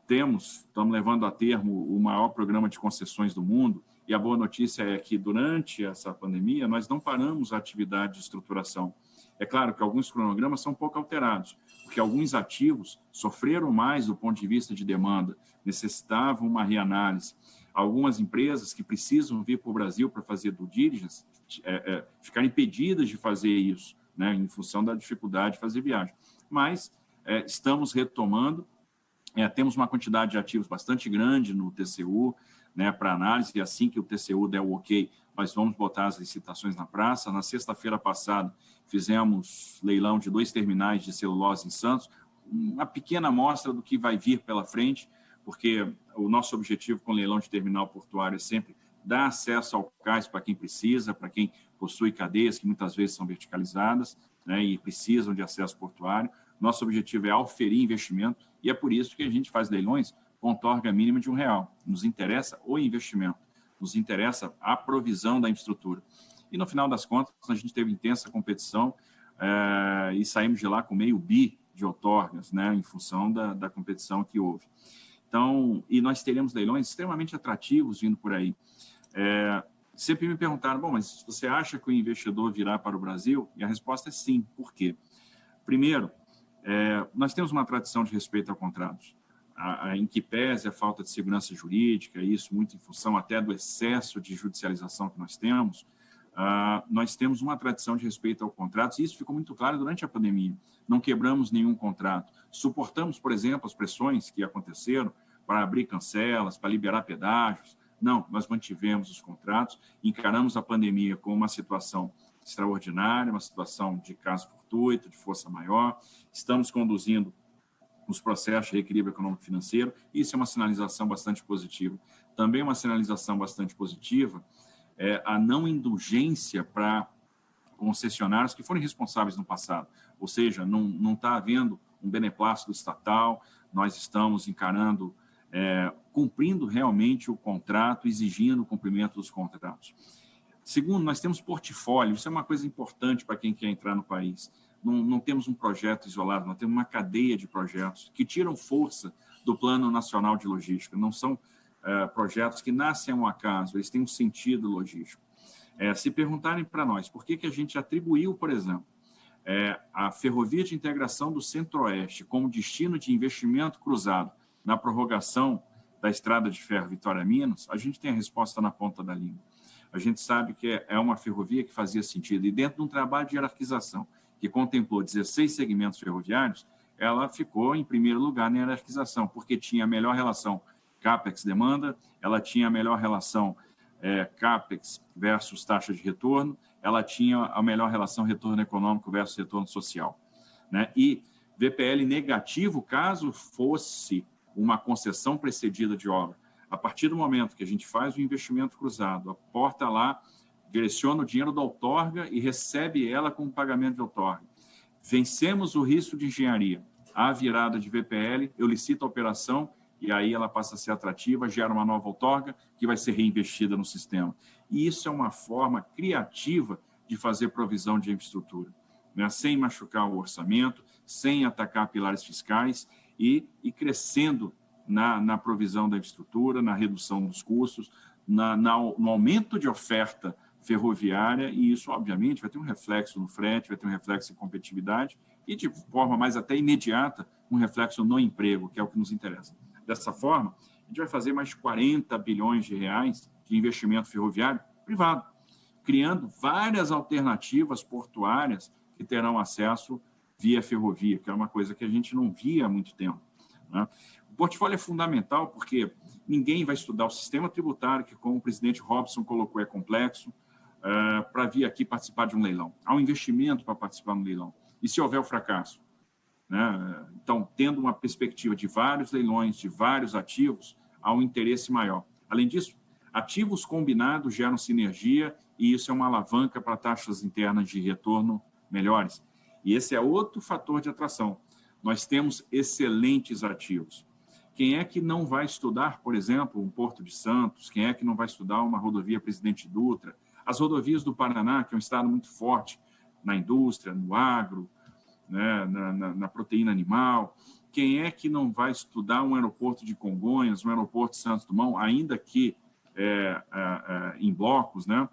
Estamos levando a termo o maior programa de concessões do mundo, e a boa notícia é que, durante essa pandemia, nós não paramos a atividade de estruturação. É claro que alguns cronogramas são pouco alterados, porque alguns ativos sofreram mais do ponto de vista de demanda, necessitavam uma reanálise. Algumas empresas que precisam vir para o Brasil para fazer due diligence ficaram impedidas de fazer isso, né, em função da dificuldade de fazer viagem. Mas estamos retomando, temos uma quantidade de ativos bastante grande no TCU, né, para análise, e assim que o TCU der o ok, nós vamos botar as licitações na praça. Na sexta-feira passada, fizemos leilão de 2 terminais de celulose em Santos, uma pequena amostra do que vai vir pela frente, porque o nosso objetivo com o leilão de terminal portuário é sempre dar acesso ao cais para quem precisa, para quem possui cadeias que muitas vezes são verticalizadas, né, e precisam de acesso portuário. Nosso objetivo é auferir investimento, e é por isso que a gente faz leilões com torga mínima de R$1. Nos interessa o investimento, nos interessa a provisão da infraestrutura. E, no final das contas, a gente teve intensa competição e saímos de lá com meio bi de outorgas, né, em função da competição que houve. Então, e nós teremos leilões extremamente atrativos vindo por aí. Sempre me perguntaram, bom, mas você acha que o investidor virá para o Brasil? E a resposta é sim. Por quê? Primeiro, nós temos uma tradição de respeito a contratos. Em que pese a falta de segurança jurídica, isso muito em função até do excesso de judicialização que nós temos uma tradição de respeito ao contrato, e isso ficou muito claro durante a pandemia. Não quebramos nenhum contrato. Suportamos, por exemplo, as pressões que aconteceram para abrir cancelas, para liberar pedágios. Não, nós mantivemos os contratos, encaramos a pandemia como uma situação extraordinária, uma situação de caso fortuito, de força maior. Estamos conduzindo os processos de reequilíbrio econômico-financeiro. Isso é uma sinalização bastante positiva. Também uma sinalização bastante positiva é a não indulgência para concessionários que foram responsáveis no passado. Ou seja, não está havendo um beneplácito estatal, nós estamos encarando, cumprindo realmente o contrato, exigindo o cumprimento dos contratos. Segundo, nós temos portfólio, isso é uma coisa importante para quem quer entrar no país. Não temos um projeto isolado, nós temos uma cadeia de projetos que tiram força do Plano Nacional de Logística. Não são projetos que nascem a um acaso, eles têm um sentido logístico. Se perguntarem para nós por que a gente atribuiu, por exemplo, a Ferrovia de Integração do Centro-Oeste como destino de investimento cruzado na prorrogação da Estrada de Ferro Vitória-Minas, a gente tem a resposta na ponta da língua. A gente sabe que é uma ferrovia que fazia sentido. E dentro de um trabalho de hierarquização que contemplou 16 segmentos ferroviários, ela ficou em primeiro lugar na hierarquização, porque tinha a melhor relação CAPEX-demanda, ela tinha a melhor relação CAPEX versus taxa de retorno, ela tinha a melhor relação retorno econômico versus retorno social, né? E VPL negativo, caso fosse uma concessão precedida de obra. A partir do momento que a gente faz o investimento cruzado, aporta lá, direciona o dinheiro da outorga e recebe ela com pagamento de outorga. Vencemos o risco de engenharia. A virada de VPL, eu licito a operação e aí ela passa a ser atrativa, gera uma nova outorga que vai ser reinvestida no sistema. E isso é uma forma criativa de fazer provisão de infraestrutura, né? Sem machucar o orçamento, sem atacar pilares fiscais e crescendo na provisão da infraestrutura, na redução dos custos, no aumento de oferta ferroviária, e isso, obviamente, vai ter um reflexo no frete, vai ter um reflexo em competitividade e, de forma mais até imediata, um reflexo no emprego, que é o que nos interessa. Dessa forma, a gente vai fazer mais de 40 bilhões de reais de investimento ferroviário privado, criando várias alternativas portuárias que terão acesso via ferrovia, que é uma coisa que a gente não via há muito tempo, né? O portfólio é fundamental porque ninguém vai estudar o sistema tributário, que, como o presidente Robson colocou, é complexo, para vir aqui participar de um leilão. Há um investimento para participar de um leilão. E se houver o fracasso? Né? Então, tendo uma perspectiva de vários leilões, de vários ativos, há um interesse maior. Além disso, ativos combinados geram sinergia e isso é uma alavanca para taxas internas de retorno melhores. E esse é outro fator de atração. Nós temos excelentes ativos. Quem é que não vai estudar, por exemplo, um Porto de Santos? Quem é que não vai estudar uma rodovia Presidente Dutra? As rodovias do Paraná, que é um estado muito forte na indústria, no agro, né, na proteína animal. Quem é que não vai estudar um aeroporto de Congonhas, um aeroporto de Santos Dumont, ainda que em blocos, né?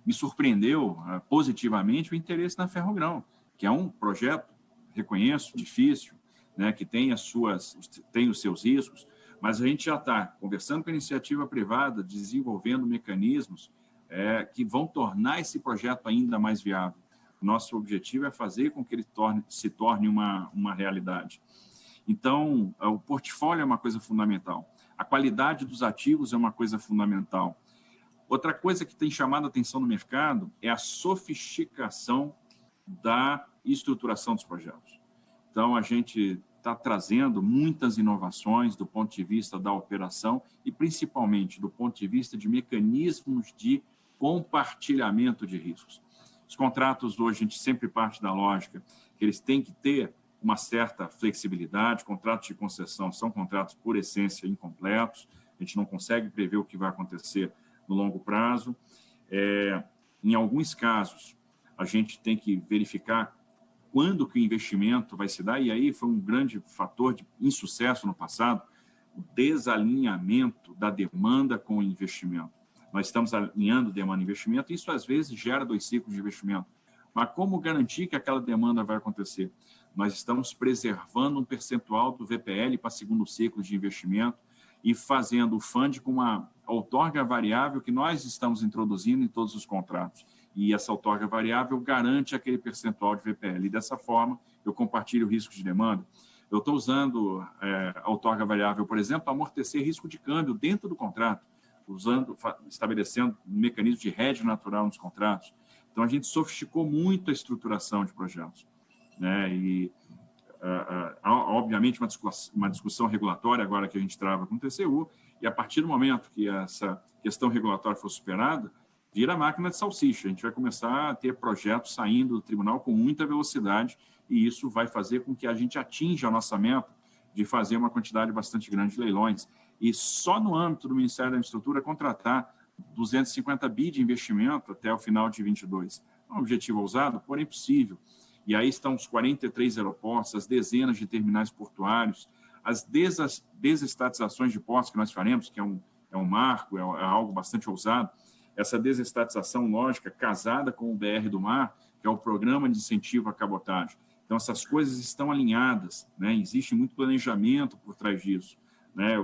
Me surpreendeu positivamente o interesse na Ferrogrão, que é um projeto, reconheço, difícil, né, que tem os seus riscos, mas a gente já está conversando com a iniciativa privada, desenvolvendo mecanismos que vão tornar esse projeto ainda mais viável. Nosso objetivo é fazer com que ele se torne uma realidade. Então, o portfólio é uma coisa fundamental. A qualidade dos ativos é uma coisa fundamental. Outra coisa que tem chamado a atenção no mercado é a sofisticação da estruturação dos projetos. Então, a gente está trazendo muitas inovações do ponto de vista da operação e, principalmente, do ponto de vista de mecanismos de compartilhamento de riscos. Os contratos hoje, a gente sempre parte da lógica que eles têm que ter uma certa flexibilidade. Contratos de concessão são contratos, por essência, incompletos. A gente não consegue prever o que vai acontecer no longo prazo. Em alguns casos, a gente tem que verificar quando que o investimento vai se dar, e aí foi um grande fator de insucesso no passado, o desalinhamento da demanda com o investimento. Nós estamos alinhando demanda e investimento, e isso às vezes gera 2 ciclos de investimento. Mas como garantir que aquela demanda vai acontecer? Nós estamos preservando um percentual do VPL para segundo ciclo de investimento e fazendo o fund com uma outorga variável que nós estamos introduzindo em todos os contratos. E essa outorga variável garante aquele percentual de VPL. E dessa forma, eu compartilho o risco de demanda. Eu estou usando a outorga variável, por exemplo, para amortecer risco de câmbio dentro do contrato, estabelecendo um mecanismo de hedge natural nos contratos. Então, a gente sofisticou muito a estruturação de projetos, né? E, obviamente, uma discussão regulatória agora que a gente trava com o TCU, e a partir do momento que essa questão regulatória for superada, vira máquina de salsicha. A gente vai começar a ter projetos saindo do tribunal com muita velocidade e isso vai fazer com que a gente atinja a nossa meta de fazer uma quantidade bastante grande de leilões. E só no âmbito do Ministério da Infraestrutura contratar 250 bi de investimento até o final de 22. É um objetivo ousado, porém possível. E aí estão os 43 aeroportos, as dezenas de terminais portuários, as desestatizações de portos que nós faremos, que é um marco, é algo bastante ousado. Essa desestatização lógica, casada com o BR do Mar, que é o Programa de Incentivo à Cabotagem. Então, essas coisas estão alinhadas, né? Existe muito planejamento por trás disso, né?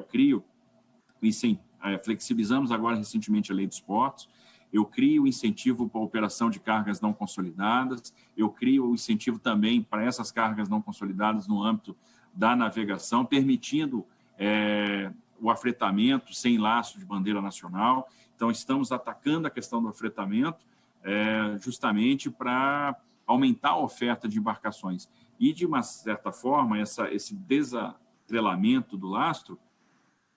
Flexibilizamos agora recentemente a Lei dos Portos, eu crio o incentivo para a operação de cargas não consolidadas, eu crio o incentivo também para essas cargas não consolidadas no âmbito da navegação, permitindo o afretamento sem laço de bandeira nacional. Então, estamos atacando a questão do afretamento justamente para aumentar a oferta de embarcações. E, de uma certa forma, esse desatrelamento do lastro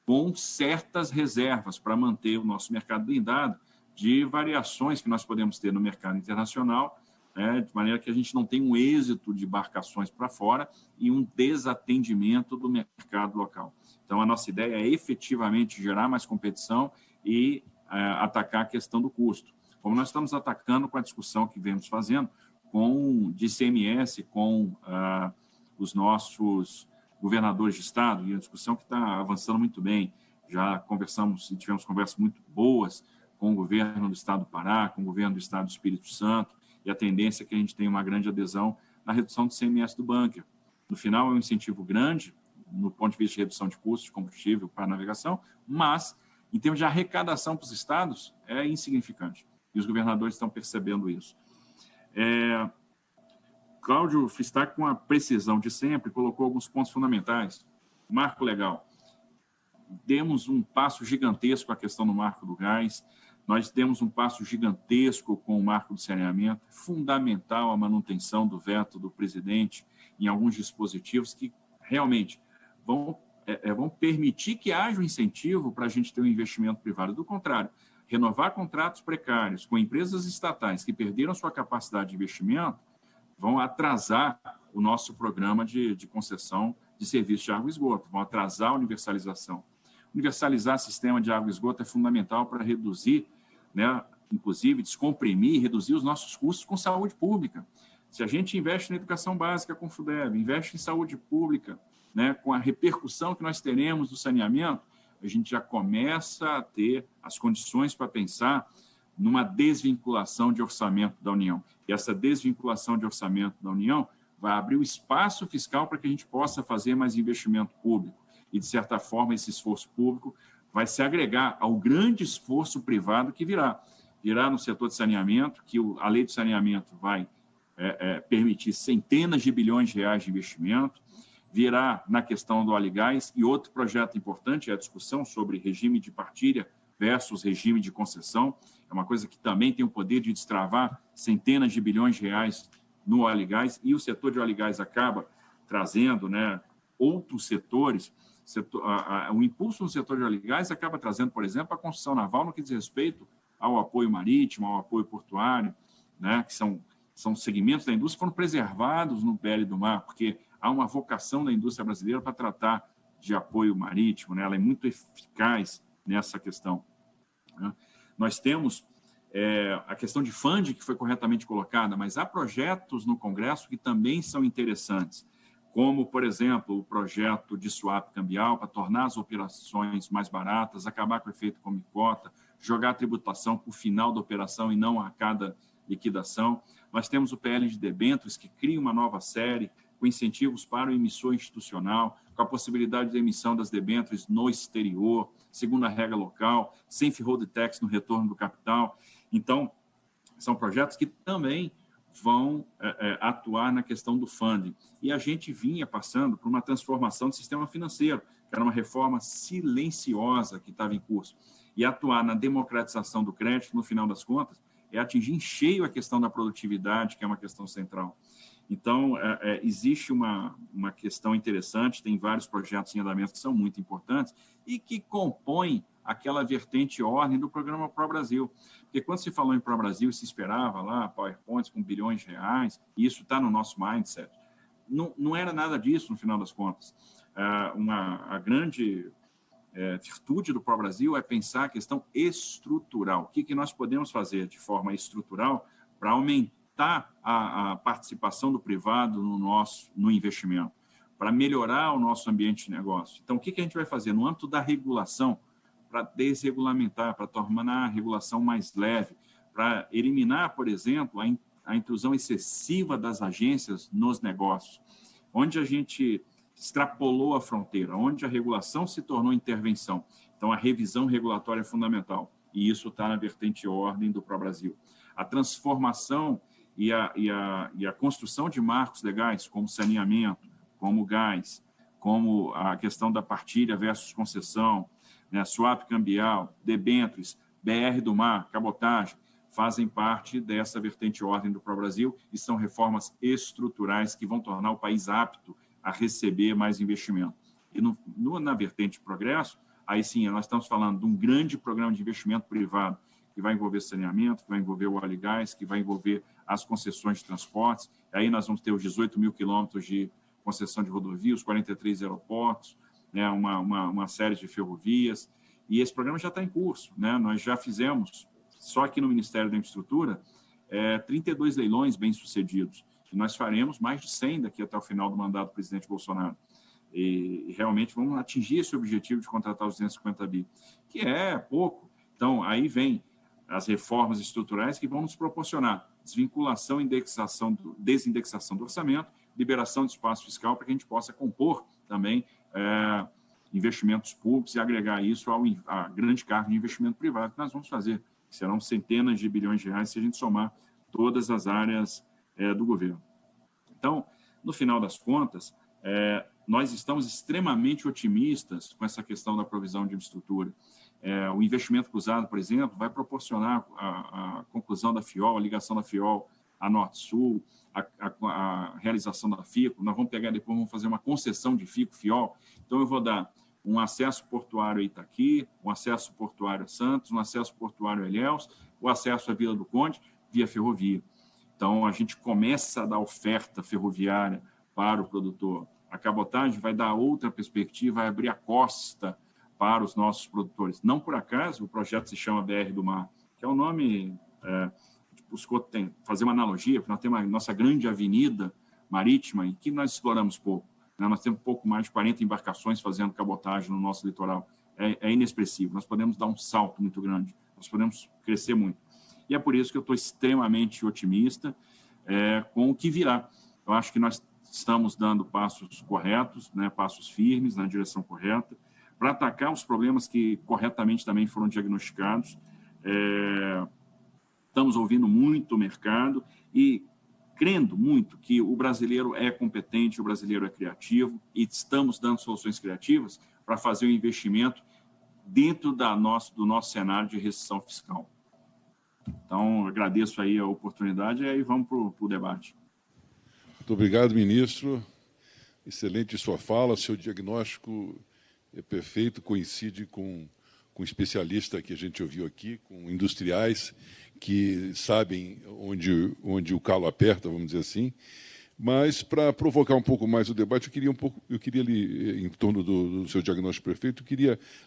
com certas reservas para manter o nosso mercado blindado de variações que nós podemos ter no mercado internacional, de maneira que a gente não tenha um êxito de embarcações para fora e um desatendimento do mercado local. Então, a nossa ideia é efetivamente gerar mais competição e atacar a questão do custo. Como nós estamos atacando com a discussão que vemos fazendo de ICMS com os nossos governadores de estado, e a discussão que está avançando muito bem. Já conversamos e tivemos conversas muito boas com o governo do estado do Pará, com o governo do estado do Espírito Santo, e a tendência é que a gente tenha uma grande adesão na redução do ICMS do bunker. No final, é um incentivo grande, no ponto de vista de redução de custos de combustível para a navegação, mas, em termos de arrecadação para os estados, é insignificante. E os governadores estão percebendo isso. Cláudio Fristac, com a precisão de sempre, colocou alguns pontos fundamentais. Marco legal. Demos um passo gigantesco com a questão do marco do gás, nós demos um passo gigantesco com o marco do saneamento, fundamental a manutenção do veto do presidente em alguns dispositivos que realmente vão permitir que haja um incentivo para a gente ter um investimento privado. Do contrário, renovar contratos precários com empresas estatais que perderam sua capacidade de investimento vão atrasar o nosso programa de concessão de serviços de água e esgoto, vão atrasar a universalização. Universalizar o sistema de água e esgoto é fundamental para reduzir, inclusive descomprimir e reduzir os nossos custos com saúde pública. Se a gente investe na educação básica com o FUDEB, investe em saúde pública, com a repercussão que nós teremos do saneamento, a gente já começa a ter as condições para pensar numa desvinculação de orçamento da União. E essa desvinculação de orçamento da União vai abrir o espaço fiscal para que a gente possa fazer mais investimento público. E, de certa forma, esse esforço público vai se agregar ao grande esforço privado que virá. Virá no setor de saneamento, que a lei de saneamento vai permitir centenas de bilhões de reais de investimento, virá na questão do óleo e gás, e outro projeto importante é a discussão sobre regime de partilha versus regime de concessão. É uma coisa que também tem o poder de destravar centenas de bilhões de reais no óleo e gás, e o setor de óleo e gás acaba trazendo outros setores. O impulso no setor de óleo e gás acaba trazendo, por exemplo, a construção naval no que diz respeito ao apoio marítimo, ao apoio portuário, que são segmentos da indústria que foram preservados no PL do Mar, porque há uma vocação da indústria brasileira para tratar de apoio marítimo, ela é muito eficaz nessa questão. Nós temos a questão de funding, que foi corretamente colocada, mas há projetos no Congresso que também são interessantes, como, por exemplo, o projeto de swap cambial para tornar as operações mais baratas, acabar com o efeito come-cota, jogar a tributação para o final da operação e não a cada liquidação. Nós temos o PL de debêntures, que cria uma nova série com incentivos para o emissor institucional, com a possibilidade de emissão das debêntures no exterior, segundo a regra local, sem withhold tax no retorno do capital. Então, são projetos que também vão atuar na questão do funding. E a gente vinha passando por uma transformação do sistema financeiro, que era uma reforma silenciosa que estava em curso. E atuar na democratização do crédito, no final das contas, é atingir em cheio a questão da produtividade, que é uma questão central. Então, existe uma questão interessante, tem vários projetos em andamento que são muito importantes e que compõem aquela vertente ordem do programa Pro Brasil. Porque quando se falou em Pro Brasil, se esperava lá PowerPoints com bilhões de reais, e isso está no nosso mindset. Não era nada disso, no final das contas. A grande virtude do Pro Brasil é pensar a questão estrutural. O que nós podemos fazer de forma estrutural para aumentar a participação do privado no investimento, para melhorar o nosso ambiente de negócio. Então, o que a gente vai fazer no âmbito da regulação, para desregulamentar, para tornar a regulação mais leve, para eliminar, por exemplo, a intrusão excessiva das agências nos negócios, onde a gente extrapolou a fronteira, onde a regulação se tornou intervenção. Então, a revisão regulatória é fundamental, e isso está na vertente ordem do Pró-Brasil. A transformação e a construção de marcos legais, como saneamento, como gás, como a questão da partilha versus concessão, né, swap cambial, debêntures, BR do mar, cabotagem, fazem parte dessa vertente ordem do Pró-Brasil e são reformas estruturais que vão tornar o país apto a receber mais investimento. E na vertente progresso, aí sim, nós estamos falando de um grande programa de investimento privado que vai envolver saneamento, que vai envolver o óleo e gás, que vai envolver as concessões de transportes. Aí nós vamos ter os 18 mil quilômetros de concessão de rodovias, 43 aeroportos, né, uma série de ferrovias. E esse programa já está em curso, né? Nós já fizemos, só aqui no Ministério da Infraestrutura, 32 leilões bem-sucedidos. E nós faremos mais de 100 daqui até o final do mandato do presidente Bolsonaro. E realmente vamos atingir esse objetivo de contratar os 250 bi, que é pouco. Então, aí vem as reformas estruturais que vão nos proporcionar desvinculação, desindexação do orçamento, liberação de espaço fiscal para que a gente possa compor também investimentos públicos e agregar isso à grande carga de investimento privado que nós vamos fazer, que serão centenas de bilhões de reais se a gente somar todas as áreas do governo. Então, no final das contas, nós estamos extremamente otimistas com essa questão da provisão de infraestrutura. O investimento cruzado, por exemplo, vai proporcionar a conclusão da FIOL, a ligação da FIOL à Norte-Sul, a realização da FICO. Nós vamos pegar depois, vamos fazer uma concessão de FICO-FIOL. Então, eu vou dar um acesso portuário a Itaqui, um acesso portuário a Santos, um acesso portuário a Ilhéus, o acesso à Vila do Conde via ferrovia. Então, a gente começa a dar oferta ferroviária para o produtor. A cabotagem vai dar outra perspectiva, vai abrir a costa para os nossos produtores. Não por acaso, o projeto se chama BR do Mar, que é o nome, buscou fazer uma analogia, porque nós temos a nossa grande avenida marítima e que nós exploramos pouco. Né? Nós temos pouco mais de 40 embarcações fazendo cabotagem no nosso litoral. É inexpressivo. Nós podemos dar um salto muito grande, nós podemos crescer muito. E é por isso que eu estou extremamente otimista com o que virá. Eu acho que nós estamos dando passos corretos, né, passos firmes na direção correta, para atacar os problemas que corretamente também foram diagnosticados. Estamos ouvindo muito o mercado e crendo muito que o brasileiro é competente, o brasileiro é criativo e estamos dando soluções criativas para fazer o investimento dentro do nosso cenário de restrição fiscal. Então, agradeço aí a oportunidade e aí vamos para o debate. Muito obrigado, ministro. Excelente sua fala, seu diagnóstico é perfeito, coincide com um especialista que a gente ouviu aqui, com industriais que sabem onde o calo aperta, vamos dizer assim. Mas, para provocar um pouco mais o debate, eu queria ali, em torno do seu diagnóstico perfeito,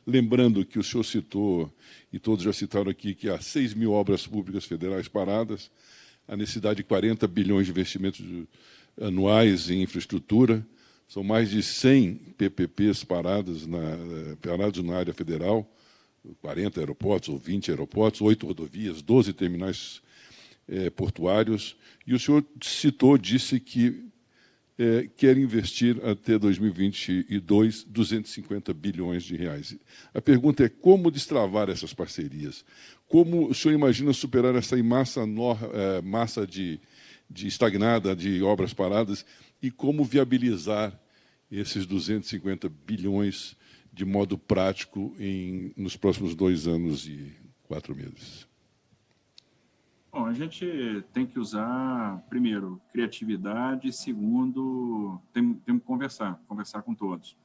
lembrando que o senhor citou, e todos já citaram aqui, que há 6 mil obras públicas federais paradas, a necessidade de 40 bilhões de investimentos anuais em infraestrutura, são mais de 100 PPPs parados na área federal, 40 aeroportos ou 20 aeroportos, 8 rodovias, 12 terminais portuários. E o senhor disse que quer investir até 2022 250 bilhões de reais. A pergunta é como destravar essas parcerias? Como o senhor imagina superar essa massa de estagnada de obras paradas e como viabilizar esses 250 bilhões de modo prático nos próximos 2 anos e 4 meses? Bom, a gente tem que usar, primeiro, criatividade, e segundo, temos que conversar com todos.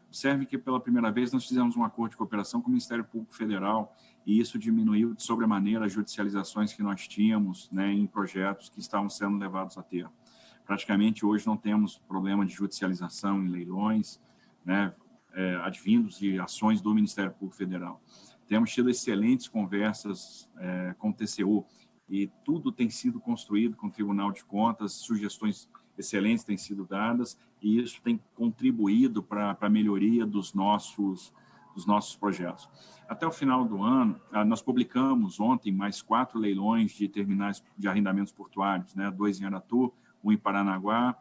Observe que, pela primeira vez, nós fizemos um acordo de cooperação com o Ministério Público Federal e isso diminuiu de sobremaneira as judicializações que nós tínhamos, né, em projetos que estavam sendo levados a termo. Praticamente, hoje, não temos problema de judicialização em leilões, né, advindos de ações do Ministério Público Federal. Temos tido excelentes conversas com o TCU, e tudo tem sido construído com o Tribunal de Contas, sugestões excelentes têm sido dadas, e isso tem contribuído para a melhoria dos nossos dos nossos projetos. Até o final do ano, nós publicamos ontem mais 4 leilões de terminais de arrendamentos portuários, né? 2 em Aratu, 1 em Paranaguá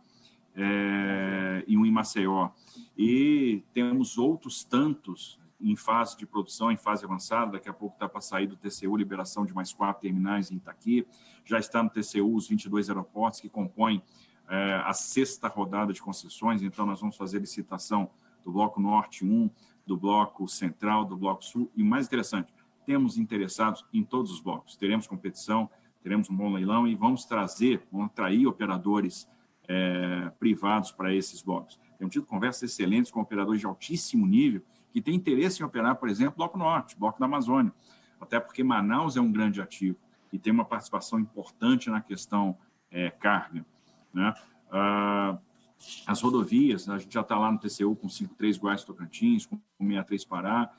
e 1 em Maceió. E temos outros tantos em fase de produção, em fase avançada. Daqui a pouco está para sair do TCU, liberação de mais 4 terminais em Itaqui. Já está no TCU os 22 aeroportos que compõem a 6ª rodada de concessões. Então, nós vamos fazer licitação do Bloco Norte 1, do Bloco Central, do Bloco Sul. E o mais interessante, temos interessados em todos os blocos. Teremos competição, teremos um bom leilão e vamos atrair operadores privados para esses blocos. Temos tido conversas excelentes com operadores de altíssimo nível que têm interesse em operar, por exemplo, Bloco Norte, Bloco da Amazônia, até porque Manaus é um grande ativo e tem uma participação importante na questão carga, né? As rodovias, a gente já está lá no TCU com 53 Goiás Tocantins, com 63 Pará,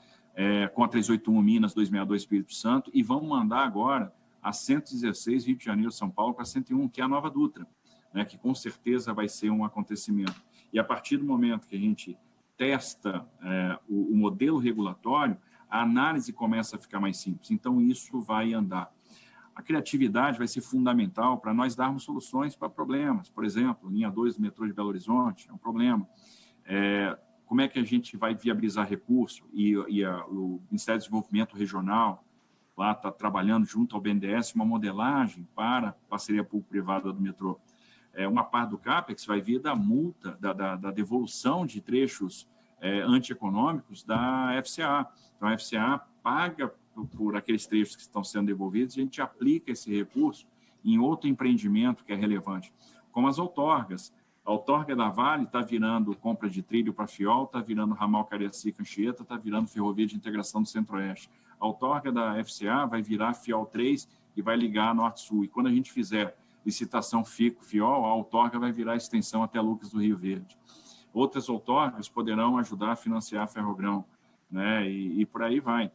com a 381 Minas, 262 Espírito Santo, e vamos mandar agora a 116 Rio de Janeiro, São Paulo, para a 101, que é a Nova Dutra, né, que com certeza vai ser um acontecimento. E a partir do momento que a gente testa o modelo regulatório, a análise começa a ficar mais simples. Então, isso vai andar. A criatividade vai ser fundamental para nós darmos soluções para problemas. Por exemplo, linha 2 do metrô de Belo Horizonte é um problema. Como é que a gente vai viabilizar recurso? O Ministério do Desenvolvimento Regional lá está trabalhando junto ao BNDES uma modelagem para parceria público-privada do metrô. Uma parte do CAPEX vai vir da multa, da devolução de trechos antieconômicos da FCA. Então, a FCA paga por aqueles trechos que estão sendo devolvidos, a gente aplica esse recurso em outro empreendimento que é relevante, como as outorgas. A outorga da Vale está virando compra de trilho para Fiol, está virando ramal Cariacica-Anchieta, está virando ferrovia de integração do Centro-Oeste. A outorga da FCA vai virar Fiol 3 e vai ligar a Norte-Sul. E quando a gente fizer licitação FICO-Fiol, a outorga vai virar extensão até Lucas do Rio Verde. Outras outorgas poderão ajudar a financiar a Ferrogrão, né? E por aí vai.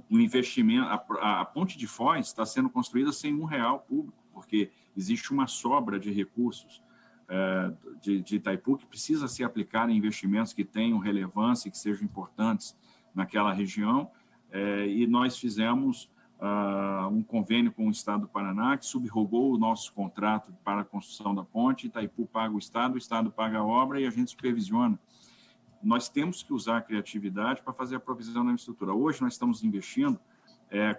O investimento, a ponte de Foz está sendo construída sem R$1 público, porque existe uma sobra de recursos de Itaipu que precisa ser aplicada em investimentos que tenham relevância e que sejam importantes naquela região, e nós fizemos um convênio com o Estado do Paraná, que subrogou o nosso contrato para a construção da ponte. Itaipu paga o Estado paga a obra e a gente supervisiona. Nós temos que usar a criatividade para fazer a provisão da infraestrutura. Hoje nós estamos investindo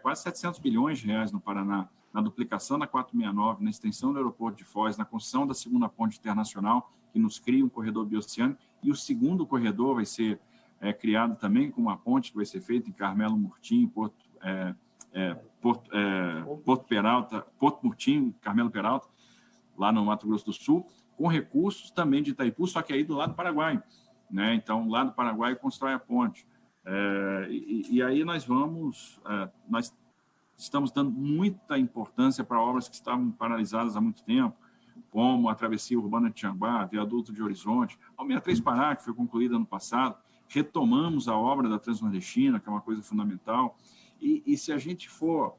quase R$700 bilhões no Paraná, na duplicação da 469, na extensão do aeroporto de Foz, na construção da 2ª ponte internacional, que nos cria um corredor bioceânico, e o 2º corredor vai ser criado também com uma ponte que vai ser feita em Carmelo Murtinho, Porto Peralta, Porto Murtinho, Carmelo Peralta, lá no Mato Grosso do Sul, com recursos também de Itaipu, só que aí do lado do Paraguai, né? Então, lá do Paraguai constrói a ponte. E aí nós estamos dando muita importância para obras que estavam paralisadas há muito tempo, como a travessia urbana de Tianguá, viaduto de Horizonte, a 63 Pará, que foi concluída ano passado. Retomamos a obra da Transnordestina, que é uma coisa fundamental. E se a gente for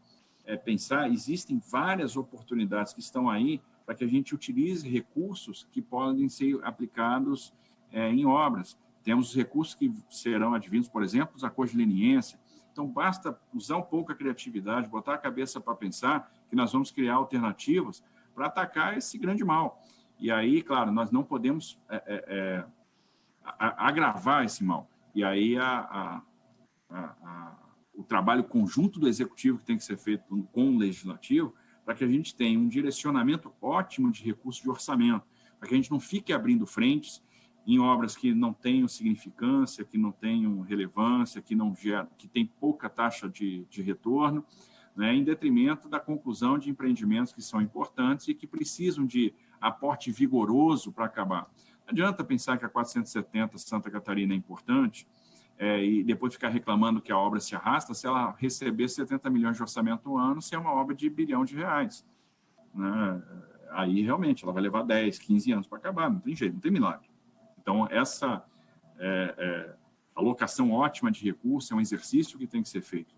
pensar, existem várias oportunidades que estão aí para que a gente utilize recursos que podem ser aplicados em obras. Temos os recursos que serão advindos, por exemplo, dos acordos de leniência. Então, basta usar um pouco a criatividade, botar a cabeça para pensar que nós vamos criar alternativas para atacar esse grande mal. E aí, claro, nós não podemos agravar esse mal. E aí, o trabalho conjunto do Executivo que tem que ser feito com o Legislativo, para que a gente tenha um direcionamento ótimo de recursos de orçamento, para que a gente não fique abrindo frentes em obras que não tenham significância, que não tenham relevância, que tem pouca taxa de retorno, né, em detrimento da conclusão de empreendimentos que são importantes e que precisam de aporte vigoroso para acabar. Não adianta pensar que a 470 Santa Catarina é importante e depois ficar reclamando que a obra se arrasta se ela receber 70 milhões de orçamento no ano, se é uma obra de R$1 bilhão, né? Aí, realmente, ela vai levar 10, 15 anos para acabar, não tem jeito, não tem milagre. Então, essa alocação ótima de recursos é um exercício que tem que ser feito,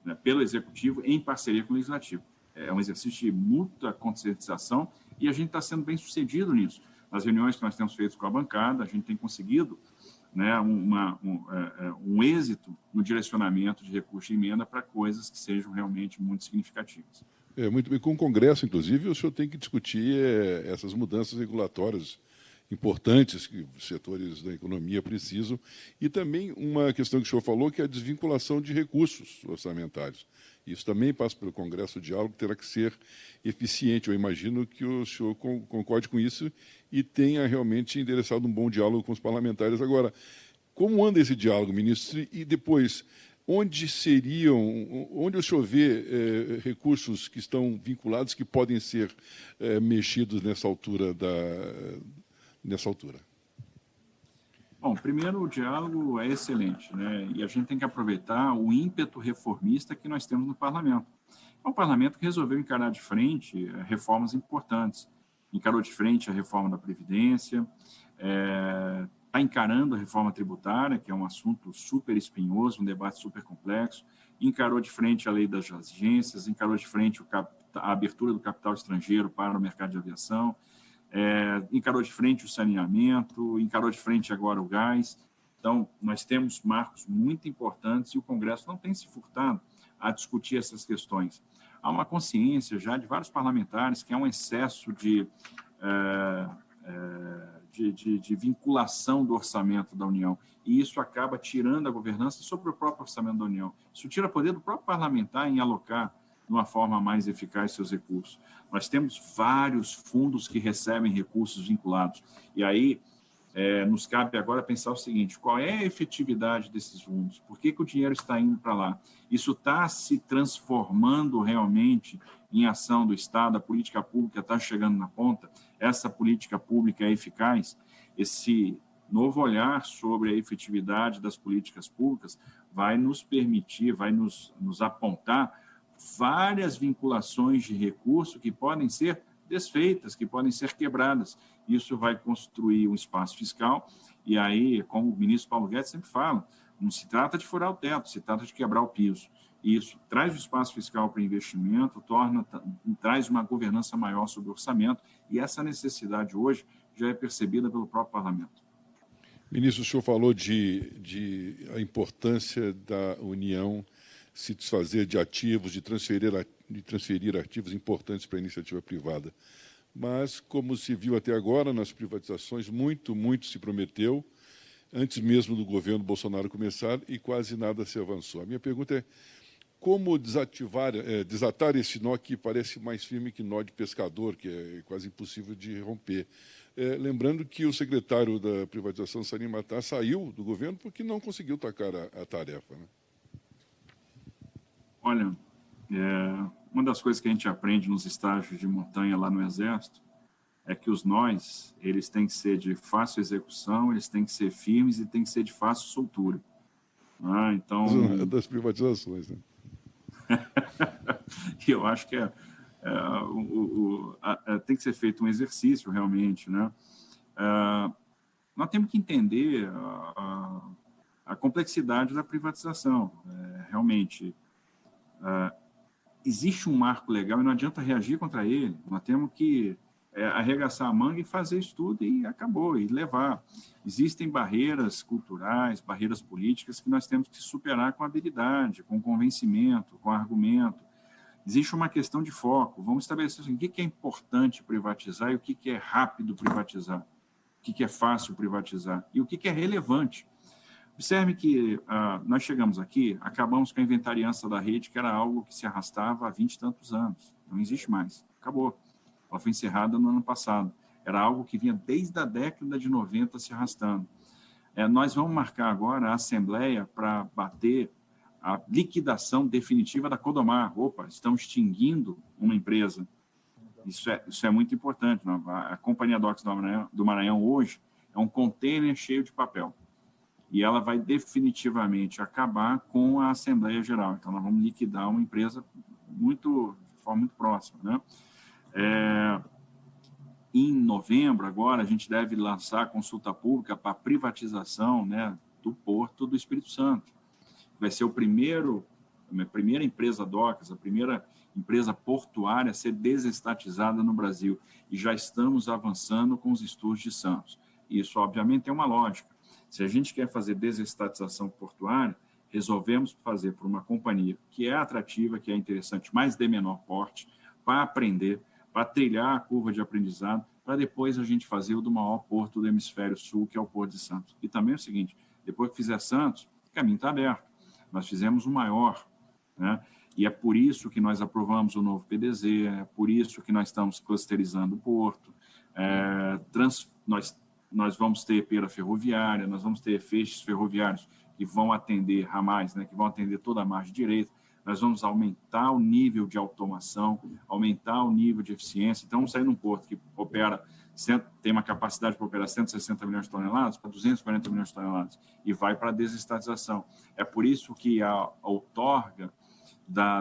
né, pelo Executivo em parceria com o Legislativo. É um exercício de mútua conscientização e a gente está sendo bem sucedido nisso. Nas reuniões que nós temos feito com a bancada, a gente tem conseguido né, um êxito no direcionamento de recursos de emenda para coisas que sejam realmente muito significativas. Muito bem. Com o Congresso, inclusive, o senhor tem que discutir essas mudanças regulatórias importantes que os setores da economia precisam, e também uma questão que o senhor falou, que é a desvinculação de recursos orçamentários. Isso também passa pelo Congresso, o diálogo terá que ser eficiente. Eu imagino que o senhor concorde com isso e tenha realmente endereçado um bom diálogo com os parlamentares. Agora, como anda esse diálogo, ministro? E depois, onde o senhor vê recursos que estão vinculados, que podem ser mexidos nessa altura Bom, primeiro, o diálogo é excelente, né? E a gente tem que aproveitar o ímpeto reformista que nós temos no parlamento. É um parlamento que resolveu encarar de frente reformas importantes. Encarou de frente a reforma da Previdência, está encarando a reforma tributária, que é um assunto super espinhoso, um debate super complexo, encarou de frente a lei das agências, encarou de frente a abertura do capital estrangeiro para o mercado de aviação, encarou de frente o saneamento, encarou de frente agora o gás. Então, nós temos marcos muito importantes e o Congresso não tem se furtado a discutir essas questões. Há uma consciência já de vários parlamentares que há um excesso de vinculação do orçamento da União, e isso acaba tirando a governança sobre o próprio orçamento da União. Isso tira poder do próprio parlamentar em alocar de uma forma mais eficaz seus recursos. Nós temos vários fundos que recebem recursos vinculados, e aí nos cabe agora pensar o seguinte: qual é a efetividade desses fundos? Por que o dinheiro está indo para lá? Isso está se transformando realmente em ação do Estado? A política pública está chegando na ponta? Essa política pública é eficaz? Esse novo olhar sobre a efetividade das políticas públicas vai nos permitir, vai nos apontar várias vinculações de recurso que podem ser desfeitas, que podem ser quebradas. Isso vai construir um espaço fiscal, e aí, como o ministro Paulo Guedes sempre fala, não se trata de furar o teto, se trata de quebrar o piso. E isso traz o espaço fiscal para investimento, traz uma governança maior sobre o orçamento, e essa necessidade hoje já é percebida pelo próprio parlamento. Ministro, o senhor falou de a importância da União se desfazer de ativos, de transferir ativos importantes para a iniciativa privada. Mas, como se viu até agora nas privatizações, muito se prometeu, antes mesmo do governo Bolsonaro começar, e quase nada se avançou. A minha pergunta é: como desatar esse nó que parece mais firme que nó de pescador, que é quase impossível de romper? Lembrando que o secretário da privatização, Salim Matar, saiu do governo porque não conseguiu tacar a tarefa, né? Olha, uma das coisas que a gente aprende nos estágios de montanha lá no Exército é que os nós, eles têm que ser de fácil execução, eles têm que ser firmes e têm que ser de fácil soltura. Então... Das privatizações, né? Eu acho que tem que ser feito um exercício, realmente, né? Nós temos que entender a complexidade da privatização. Realmente, existe um marco legal e não adianta reagir contra ele. Nós temos que arregaçar a manga e fazer isso tudo e acabou, e levar. Existem barreiras culturais, barreiras políticas que nós temos que superar com habilidade, com convencimento, com argumento. Existe uma questão de foco. Vamos estabelecer assim, o que é importante privatizar e o que é rápido privatizar, o que é fácil privatizar e o que é relevante. Observe que nós chegamos aqui, acabamos com a inventariança da rede, que era algo que se arrastava há 20 e tantos anos. Não existe mais. Acabou. Ela foi encerrada no ano passado. Era algo que vinha desde a década de 90 se arrastando. Nós vamos marcar agora a Assembleia para bater a liquidação definitiva da Codomar. Opa, estão extinguindo uma empresa. Isso é muito importante. A Companhia Docks do Maranhão hoje é um container cheio de papel. E ela vai definitivamente acabar com a Assembleia Geral. Então, nós vamos liquidar uma empresa de forma muito próxima, né? Em novembro, agora, a gente deve lançar a consulta pública para a privatização, né, do Porto do Espírito Santo. Vai ser a primeira empresa docas, a primeira empresa portuária a ser desestatizada no Brasil. E já estamos avançando com os estudos de Santos. Isso, obviamente, tem uma lógica. Se a gente quer fazer desestatização portuária, resolvemos fazer por uma companhia que é atrativa, que é interessante, mas de menor porte, para aprender, para trilhar a curva de aprendizado, para depois a gente fazer o do maior porto do hemisfério sul, que é o Porto de Santos. E também é o seguinte, depois que fizer Santos, o caminho está aberto. Nós fizemos o maior, né? E é por isso que nós aprovamos o novo PDZ, é por isso que nós estamos clusterizando o porto, nós vamos ter pera ferroviária, nós vamos ter feixes ferroviários que vão atender ramais, né, que vão atender toda a margem direita, nós vamos aumentar o nível de automação, aumentar o nível de eficiência. Então, vamos sair num porto que opera, tem uma capacidade para operar 160 milhões de toneladas para 240 milhões de toneladas e vai para a desestatização. É por isso que a outorga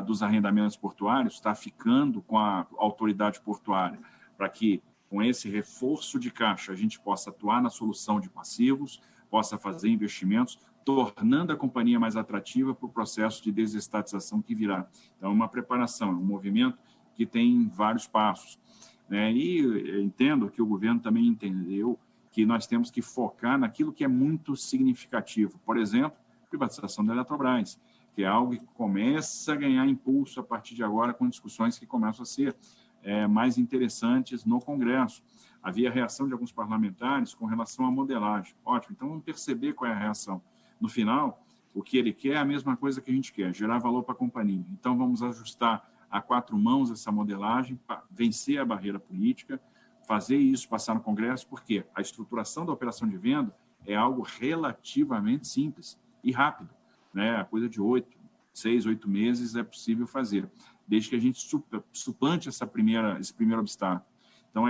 dos arrendamentos portuários está ficando com a autoridade portuária, para que, com esse reforço de caixa, a gente possa atuar na solução de passivos, possa fazer investimentos, tornando a companhia mais atrativa para o processo de desestatização que virá. Então, é uma preparação, é um movimento que tem vários passos, né? E eu entendo que o governo também entendeu que nós temos que focar naquilo que é muito significativo. Por exemplo, a privatização da Eletrobras, que é algo que começa a ganhar impulso a partir de agora, com discussões que começam a ser mais interessantes no Congresso. Havia reação de alguns parlamentares com relação à modelagem. Ótimo, então vamos perceber qual é a reação. No final, o que ele quer é a mesma coisa que a gente quer, gerar valor para a companhia. Então vamos ajustar a quatro mãos essa modelagem, para vencer a barreira política, fazer isso passar no Congresso, porque a estruturação da operação de venda é algo relativamente simples e rápido, né? A coisa de 6, 8 meses é possível fazer, desde que a gente suplante esse primeiro obstáculo. Então,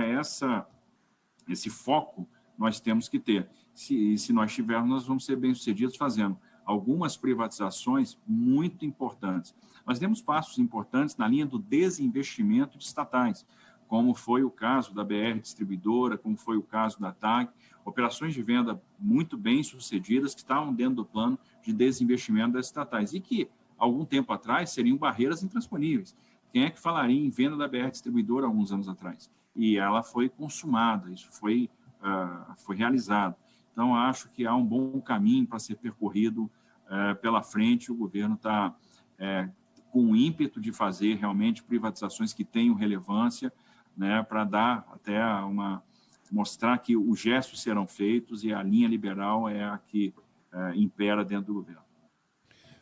esse foco nós temos que ter. Se nós tivermos, nós vamos ser bem-sucedidos fazendo algumas privatizações muito importantes. Nós demos passos importantes na linha do desinvestimento de estatais, como foi o caso da BR Distribuidora, como foi o caso da TAG, operações de venda muito bem-sucedidas que estavam dentro do plano de desinvestimento das estatais e que, algum tempo atrás, seriam barreiras intransponíveis. Quem é que falaria em venda da BR Distribuidora alguns anos atrás? E ela foi consumada, isso foi realizado. Então, acho que há um bom caminho para ser percorrido pela frente. O governo está com o ímpeto de fazer realmente privatizações que tenham relevância, né, para dar até mostrar que os gestos serão feitos e a linha liberal é a que impera dentro do governo.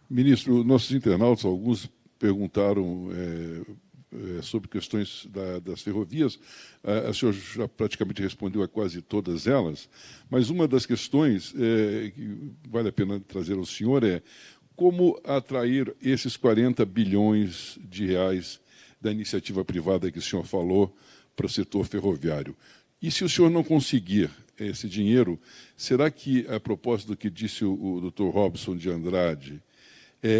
Ministro, nossos internautas, alguns perguntaram sobre questões das ferrovias. A senhora já praticamente respondeu a quase todas elas, mas uma das questões que vale a pena trazer ao senhor é como atrair esses 40 bilhões de reais da iniciativa privada que o senhor falou para o setor ferroviário. E se o senhor não conseguir esse dinheiro, será que, a propósito do que disse o Dr. Robson de Andrade,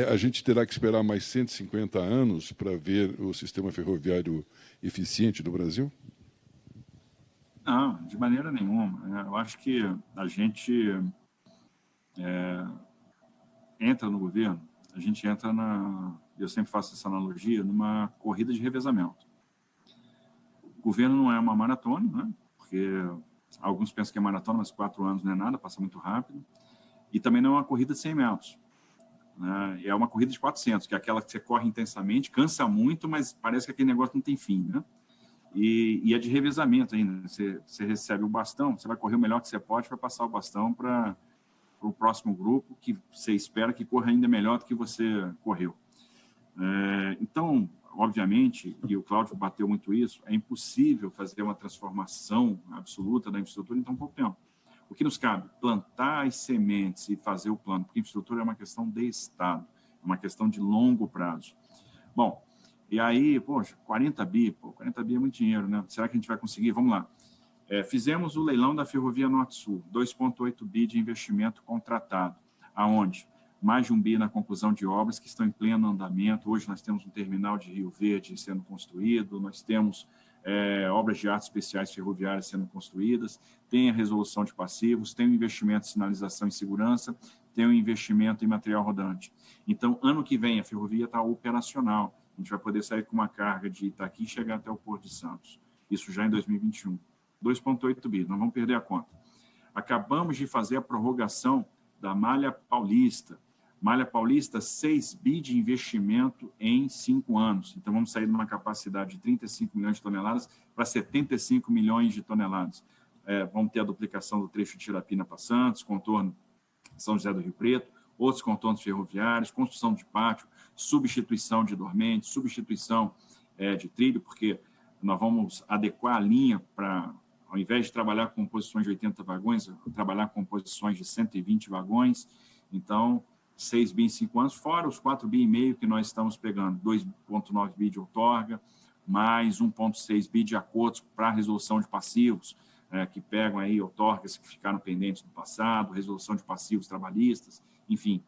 a gente terá que esperar mais 150 anos para ver o sistema ferroviário eficiente do Brasil? Não, de maneira nenhuma. Eu acho que a gente entra no governo, a gente entra eu sempre faço essa analogia, numa corrida de revezamento. O governo não é uma maratona, né? Porque alguns pensam que é maratona, mas 4 anos não é nada, passa muito rápido. E também não é uma corrida de 100 metros. Né? É uma corrida de 400, que é aquela que você corre intensamente, cansa muito, mas parece que aquele negócio não tem fim, né? E é de revezamento ainda. Você recebe o bastão, você vai correr o melhor que você pode para passar o bastão para o próximo grupo, que você espera que corra ainda melhor do que você correu. Então, obviamente, e o Cláudio bateu muito isso, é impossível fazer uma transformação absoluta da infraestrutura em tão pouco tempo. O que nos cabe? Plantar as sementes e fazer o plano, porque infraestrutura é uma questão de Estado, é uma questão de longo prazo. Bom, e aí, poxa, 40 bi é muito dinheiro, né? Será que a gente vai conseguir? Vamos lá. Fizemos o leilão da Ferrovia Norte-Sul, 2,8 bi de investimento contratado. Aonde? Mais de 1 bi na conclusão de obras que estão em pleno andamento. Hoje nós temos um terminal de Rio Verde sendo construído, nós temos obras de artes especiais ferroviárias sendo construídas, tem a resolução de passivos, tem o investimento em sinalização e segurança, tem o investimento em material rodante. Então, ano que vem, a ferrovia está operacional. A gente vai poder sair com uma carga de Itaqui e chegar até o Porto de Santos. Isso já em 2021. 2,8 bi, não vamos perder a conta. Acabamos de fazer a prorrogação da Malha Paulista. Malha Paulista, 6 bi de investimento em 5 anos. Então, vamos sair de uma capacidade de 35 milhões de toneladas para 75 milhões de toneladas. Vamos ter a duplicação do trecho de Tirapina para Santos, contorno São José do Rio Preto, outros contornos ferroviários, construção de pátio, substituição de dormentes, substituição de trilho, porque nós vamos adequar a linha para, ao invés de trabalhar com posições de 80 vagões, trabalhar com posições de 120 vagões. Então, 6 bi em 5 anos, fora os 4 bi e meio que nós estamos pegando, 2,9 bi de outorga, mais 1,6 bi de acordos para a resolução de passivos, que pegam aí outorgas que ficaram pendentes no passado, resolução de passivos trabalhistas, enfim.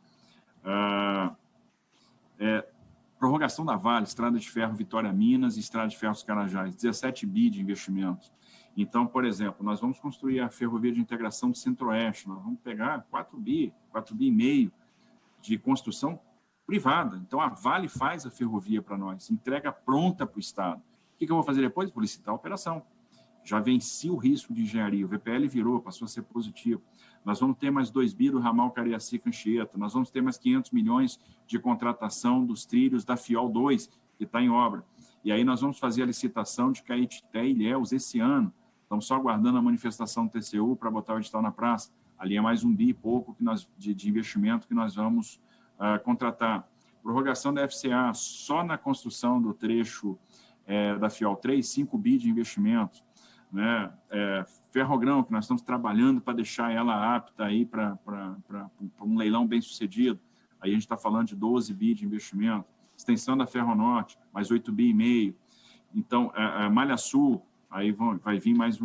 Prorrogação da Vale, Estrada de Ferro Vitória Minas e Estrada de Ferro dos Carajás, 17 bi de investimentos. Então, por exemplo, nós vamos construir a ferrovia de integração do Centro-Oeste, nós vamos pegar 4 bi e meio de construção privada. Então, a Vale faz a ferrovia para nós, entrega pronta para o Estado. O que eu vou fazer depois? Vou licitar a operação. Já venci o risco de engenharia, o VPL virou, passou a ser positivo. Nós vamos ter mais 2 bi do ramal Cariacica-Anchieta, nós vamos ter mais 500 milhões de contratação dos trilhos da FIOL 2, que está em obra. E aí nós vamos fazer a licitação de Caetité e Ilhéus esse ano. Estamos só aguardando a manifestação do TCU para botar o edital na praça. Ali é mais 1 bi e pouco de investimento que nós vamos contratar. Prorrogação da FCA, só na construção do trecho da FIOL 3, 5 bi de investimentos. Né? Ferrogrão, que nós estamos trabalhando para deixar ela apta aí para um leilão bem sucedido. Aí a gente está falando de 12 bi de investimento. Extensão da Ferronorte, mais 8 bi e meio. Então, a Malha Sul, aí vai vir mais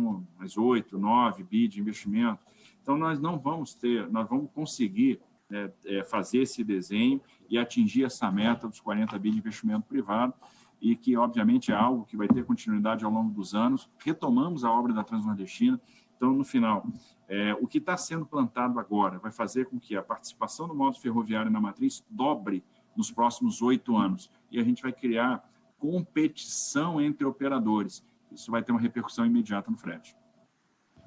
8, 9 bi de investimento. Então, nós vamos conseguir fazer esse desenho e atingir essa meta dos 40 bi de investimento privado, e que, obviamente, é algo que vai ter continuidade ao longo dos anos. Retomamos a obra da Transnordestina. Então, no final, o que está sendo plantado agora vai fazer com que a participação do modo ferroviário na matriz dobre nos próximos 8 anos. E a gente vai criar competição entre operadores. Isso vai ter uma repercussão imediata no frete.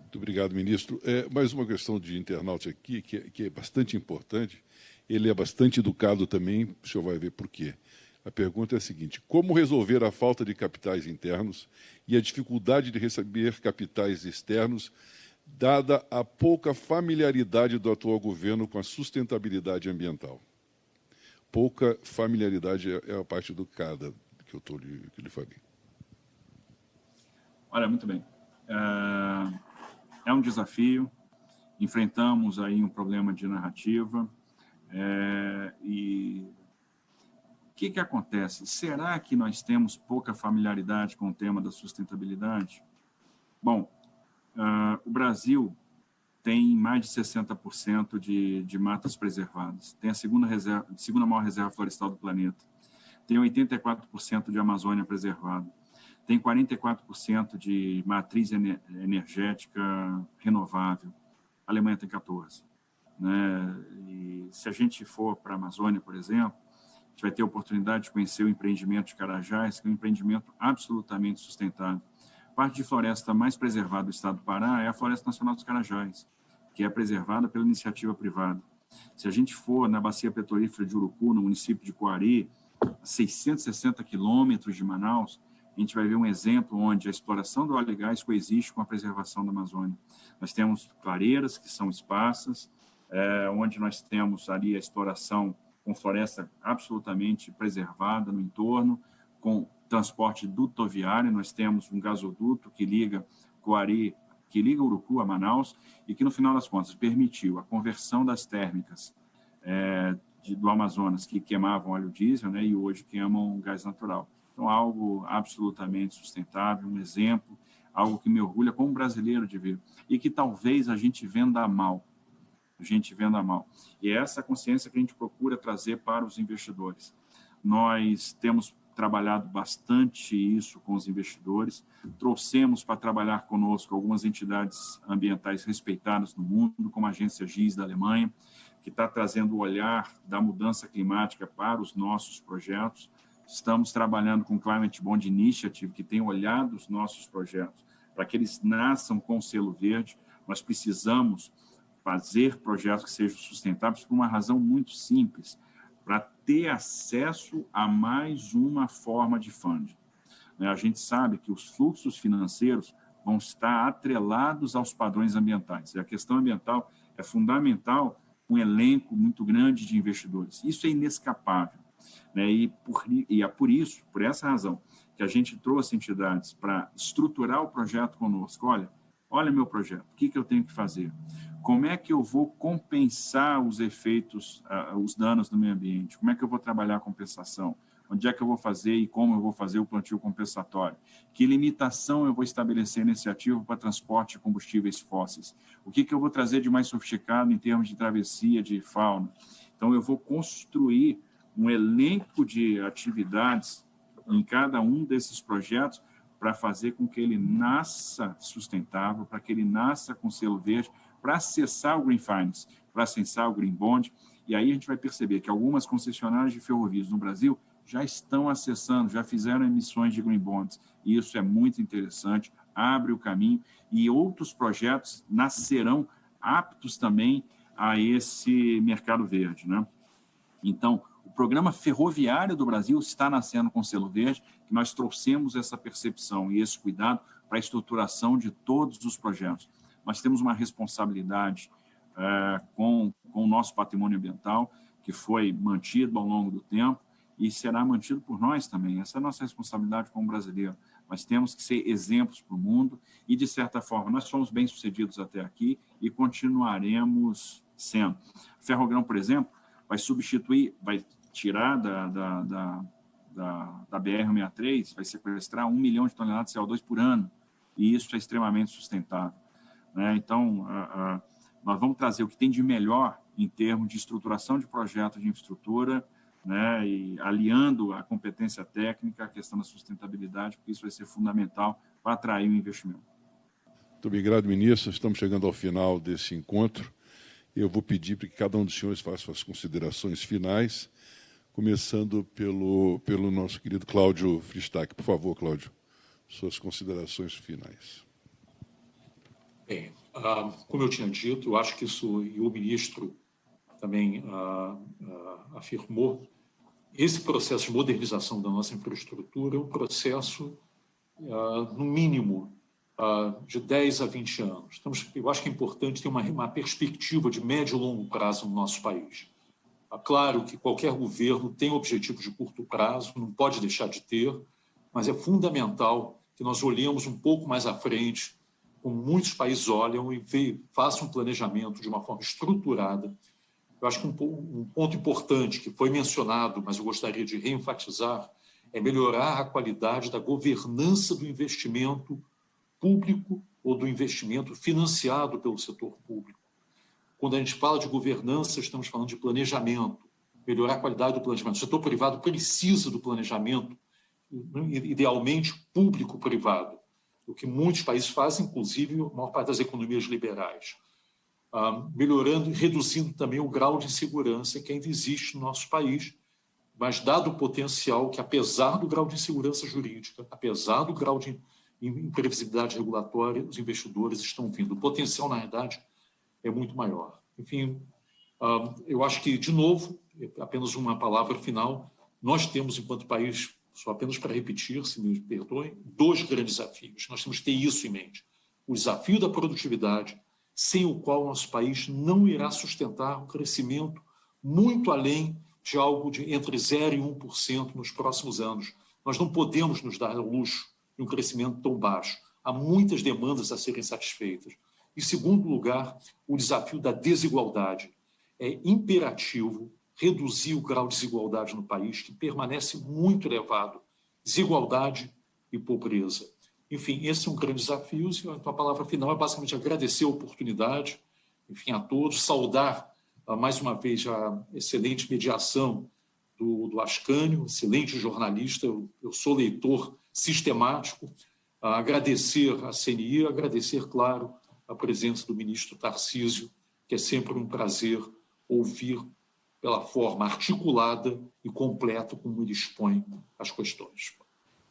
Muito obrigado, ministro. Mais uma questão de internauta aqui, que é bastante importante. Ele é bastante educado também, o senhor vai ver por quê. A pergunta é a seguinte: como resolver a falta de capitais internos e a dificuldade de receber capitais externos, dada a pouca familiaridade do atual governo com a sustentabilidade ambiental? Pouca familiaridade é a parte do CADA que lhe falei. Olha, muito bem. É um desafio, enfrentamos aí um problema de narrativa, e o que acontece? Será que nós temos pouca familiaridade com o tema da sustentabilidade? Bom, o Brasil tem mais de 60% de matas preservadas, tem a segunda maior reserva florestal do planeta, tem 84% de Amazônia preservada, tem 44% de matriz energética renovável, a Alemanha tem 14%. Né? E se a gente for para a Amazônia, por exemplo, a gente vai ter a oportunidade de conhecer o empreendimento de Carajás, que é um empreendimento absolutamente sustentável. A parte de floresta mais preservada do estado do Pará é a Floresta Nacional dos Carajás, que é preservada pela iniciativa privada. Se a gente for na bacia petrolífera de Urucu, no município de Coari, a 660 quilômetros de Manaus, a gente vai ver um exemplo onde a exploração do óleo e gás coexiste com a preservação da Amazônia. Nós temos clareiras que são esparsas, onde nós temos ali a exploração com floresta absolutamente preservada no entorno, com transporte dutoviário. Nós temos um gasoduto que liga Coari, que liga Urucu a Manaus, e que, no final das contas, permitiu a conversão das térmicas do Amazonas, que queimavam óleo diesel, né, e hoje queimam gás natural. Então, algo absolutamente sustentável, um exemplo, algo que me orgulha como brasileiro de ver, e que talvez a gente venda mal. E é essa consciência que a gente procura trazer para os investidores. Nós temos trabalhado bastante isso com os investidores, trouxemos para trabalhar conosco algumas entidades ambientais respeitadas no mundo, como a Agência GIS da Alemanha, que está trazendo o olhar da mudança climática para os nossos projetos. Estamos trabalhando com o Climate Bond Initiative, que tem olhado os nossos projetos para que eles nasçam com selo verde, Nós precisamos fazer projetos que sejam sustentáveis por uma razão muito simples, para ter acesso a mais uma forma de funding. A gente sabe que os fluxos financeiros vão estar atrelados aos padrões ambientais. E a questão ambiental é fundamental, um elenco muito grande de investidores. Isso é inescapável. Né? E é por essa razão, que a gente trouxe entidades para estruturar o projeto conosco. Olha meu projeto, o que eu tenho que fazer? Como é que eu vou compensar os efeitos, os danos do meio ambiente? Como é que eu vou trabalhar a compensação? Onde é que eu vou fazer e como eu vou fazer o plantio compensatório? Que limitação eu vou estabelecer nesse ativo para transporte de combustíveis fósseis? O que eu vou trazer de mais sofisticado em termos de travessia de fauna? Então, eu vou construir um elenco de atividades em cada um desses projetos para fazer com que ele nasça sustentável, para que ele nasça com selo verde, para acessar o Green Finance, para acessar o Green Bond. E aí a gente vai perceber que algumas concessionárias de ferrovias no Brasil já estão acessando, já fizeram emissões de Green Bonds. E isso é muito interessante, abre o caminho e outros projetos nascerão aptos também a esse mercado verde, né? Então, o programa ferroviário do Brasil está nascendo com selo verde, que nós trouxemos essa percepção e esse cuidado para a estruturação de todos os projetos. Nós temos uma responsabilidade com o nosso patrimônio ambiental, que foi mantido ao longo do tempo e será mantido por nós também. Essa é a nossa responsabilidade como brasileiro. Nós temos que ser exemplos para o mundo e, de certa forma, nós somos bem-sucedidos até aqui e continuaremos sendo. Ferrogrão, por exemplo, vai substituir, vai tirar da BR-163, vai sequestrar 1 milhão de toneladas de CO2 por ano, e isso é extremamente sustentável. Né? Então, nós vamos trazer o que tem de melhor em termos de estruturação de projetos de infraestrutura, né? E aliando a competência técnica, a questão da sustentabilidade, porque isso vai ser fundamental para atrair o investimento. Muito obrigado, ministro. Estamos chegando ao final desse encontro. Eu vou pedir para que cada um dos senhores faça suas considerações finais, começando pelo nosso querido Cláudio Fristach. Por favor, Cláudio, suas considerações finais. Bem, como eu tinha dito, eu acho que isso, e o ministro também afirmou, esse processo de modernização da nossa infraestrutura é um processo, no mínimo, de 10 a 20 anos. Eu acho que é importante ter uma perspectiva de médio e longo prazo no nosso país. Claro que qualquer governo tem objetivos de curto prazo, não pode deixar de ter, mas é fundamental que nós olhemos um pouco mais à frente, como muitos países olham, e façam um planejamento de uma forma estruturada. Eu acho que um ponto importante que foi mencionado, mas eu gostaria de reenfatizar, é melhorar a qualidade da governança do investimento público ou do investimento financiado pelo setor público. Quando a gente fala de governança, estamos falando de planejamento, melhorar a qualidade do planejamento. O setor privado precisa do planejamento, idealmente público-privado, o que muitos países fazem, inclusive a maior parte das economias liberais. Melhorando e reduzindo também o grau de insegurança que ainda existe no nosso país, mas dado o potencial que, apesar do grau de insegurança jurídica, apesar do grau de imprevisibilidade regulatória, os investidores estão vindo. O potencial, na verdade, é muito maior. Enfim, eu acho que, de novo, apenas uma palavra final, nós temos, enquanto país, só apenas para repetir, se me perdoem, 2 grandes desafios. Nós temos que ter isso em mente. O desafio da produtividade, sem o qual o nosso país não irá sustentar um crescimento muito além de algo de entre 0% e 1% nos próximos anos. Nós não podemos nos dar ao luxo de um crescimento tão baixo. Há muitas demandas a serem satisfeitas. Em segundo lugar, o desafio da desigualdade. É imperativo reduzir o grau de desigualdade no país, que permanece muito elevado. Desigualdade e pobreza. Enfim, esse é um grande desafio. A palavra final é basicamente agradecer a oportunidade, enfim, a todos, saudar mais uma vez a excelente mediação do Ascânio, excelente jornalista, eu sou leitor sistemático, agradecer a CNI, agradecer, claro, a presença do ministro Tarcísio, que é sempre um prazer ouvir pela forma articulada e completa como ele expõe as questões.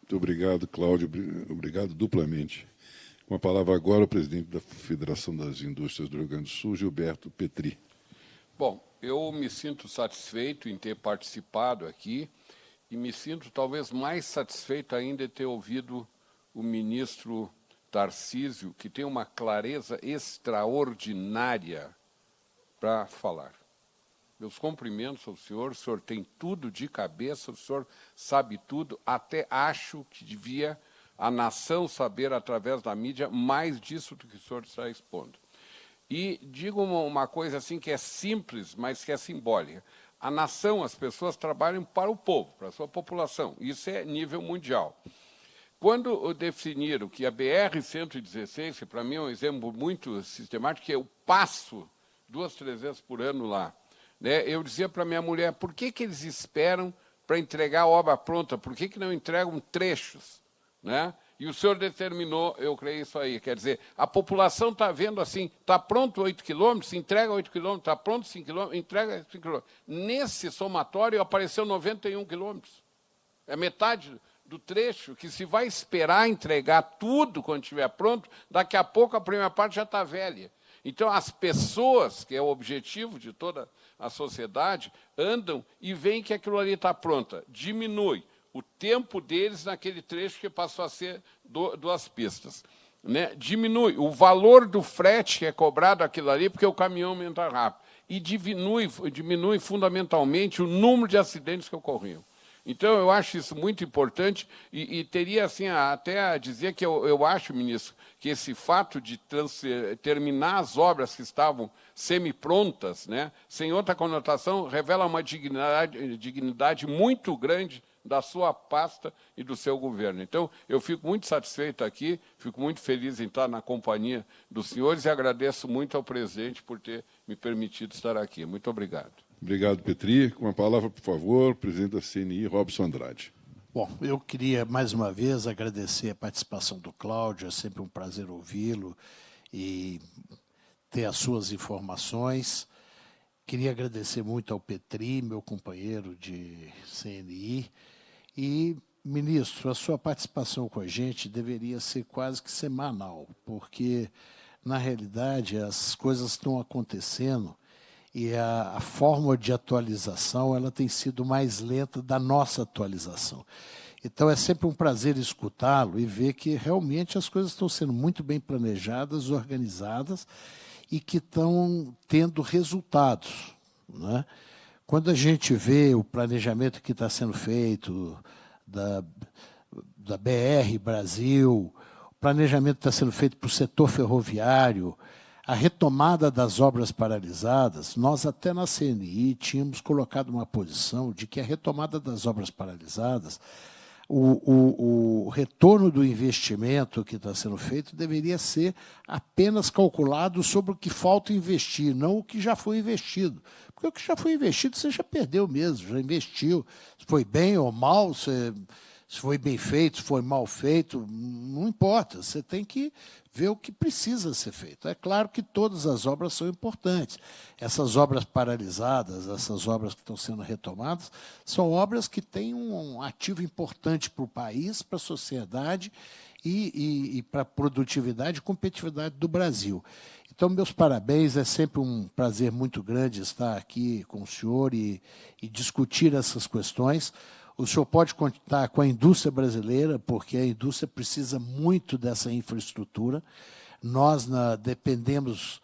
Muito obrigado, Cláudio. Obrigado duplamente. Com a palavra agora o presidente da Federação das Indústrias do Rio Grande do Sul, Gilberto Petri. Bom, eu me sinto satisfeito em ter participado aqui e me sinto talvez mais satisfeito ainda de ter ouvido o ministro Tarcísio, que tem uma clareza extraordinária para falar. Meus cumprimentos ao senhor, o senhor tem tudo de cabeça, o senhor sabe tudo, até acho que devia a nação saber, através da mídia, mais disso do que o senhor está expondo. E digo uma coisa assim que é simples, mas que é simbólica. A nação, as pessoas trabalham para o povo, para a sua população. Isso é nível mundial. Quando definiram que a BR-116, que para mim é um exemplo muito sistemático, que eu passo 2, 3 vezes por ano lá, né, eu dizia para minha mulher, por que eles esperam para entregar a obra pronta? Por que não entregam trechos? Né? E o senhor determinou, eu creio isso aí, quer dizer, a população está vendo assim, está pronto 8 quilômetros, entrega 8 quilômetros, está pronto 5 quilômetros, entrega 5 quilômetros. Nesse somatório apareceu 91 quilômetros. É metade do trecho, que se vai esperar entregar tudo quando estiver pronto, daqui a pouco a primeira parte já está velha. Então, as pessoas, que é o objetivo de toda a sociedade, andam e veem que aquilo ali está pronto. Diminui o tempo deles naquele trecho que passou a ser 2 pistas. Né? Diminui o valor do frete que é cobrado aquilo ali, porque o caminhão aumenta rápido. E diminui fundamentalmente o número de acidentes que ocorriam. Então, eu acho isso muito importante e teria assim, até a dizer que eu acho, ministro, que esse fato de terminar as obras que estavam semi-prontas, né, sem outra conotação, revela uma dignidade muito grande da sua pasta e do seu governo. Então, eu fico muito satisfeito aqui, fico muito feliz em estar na companhia dos senhores e agradeço muito ao presidente por ter me permitido estar aqui. Muito obrigado. Obrigado, Petri. Com a palavra, por favor, o presidente da CNI, Robson Andrade. Bom, eu queria, mais uma vez, agradecer a participação do Cláudio, é sempre um prazer ouvi-lo e ter as suas informações. Queria agradecer muito ao Petri, meu companheiro de CNI. E, ministro, a sua participação com a gente deveria ser quase que semanal, porque, na realidade, as coisas estão acontecendo e a forma de atualização ela tem sido mais lenta da nossa atualização. Então, é sempre um prazer escutá-lo e ver que realmente as coisas estão sendo muito bem planejadas, organizadas e que estão tendo resultados. Né? Quando a gente vê o planejamento que está sendo feito da BR Brasil, o planejamento que está sendo feito para o setor ferroviário, a retomada das obras paralisadas, nós até na CNI tínhamos colocado uma posição de que a retomada das obras paralisadas, o retorno do investimento que está sendo feito deveria ser apenas calculado sobre o que falta investir, não o que já foi investido. Porque o que já foi investido você já perdeu mesmo, já investiu. Se foi bem ou mal, se foi bem feito, se foi mal feito, não importa. Você tem que ver o que precisa ser feito. É claro que todas as obras são importantes. Essas obras paralisadas, essas obras que estão sendo retomadas, são obras que têm um ativo importante para o país, para a sociedade e para a produtividade e competitividade do Brasil. Então, meus parabéns, é sempre um prazer muito grande estar aqui com o senhor e discutir essas questões. O senhor pode contar com a indústria brasileira, porque a indústria precisa muito dessa infraestrutura. Nós dependemos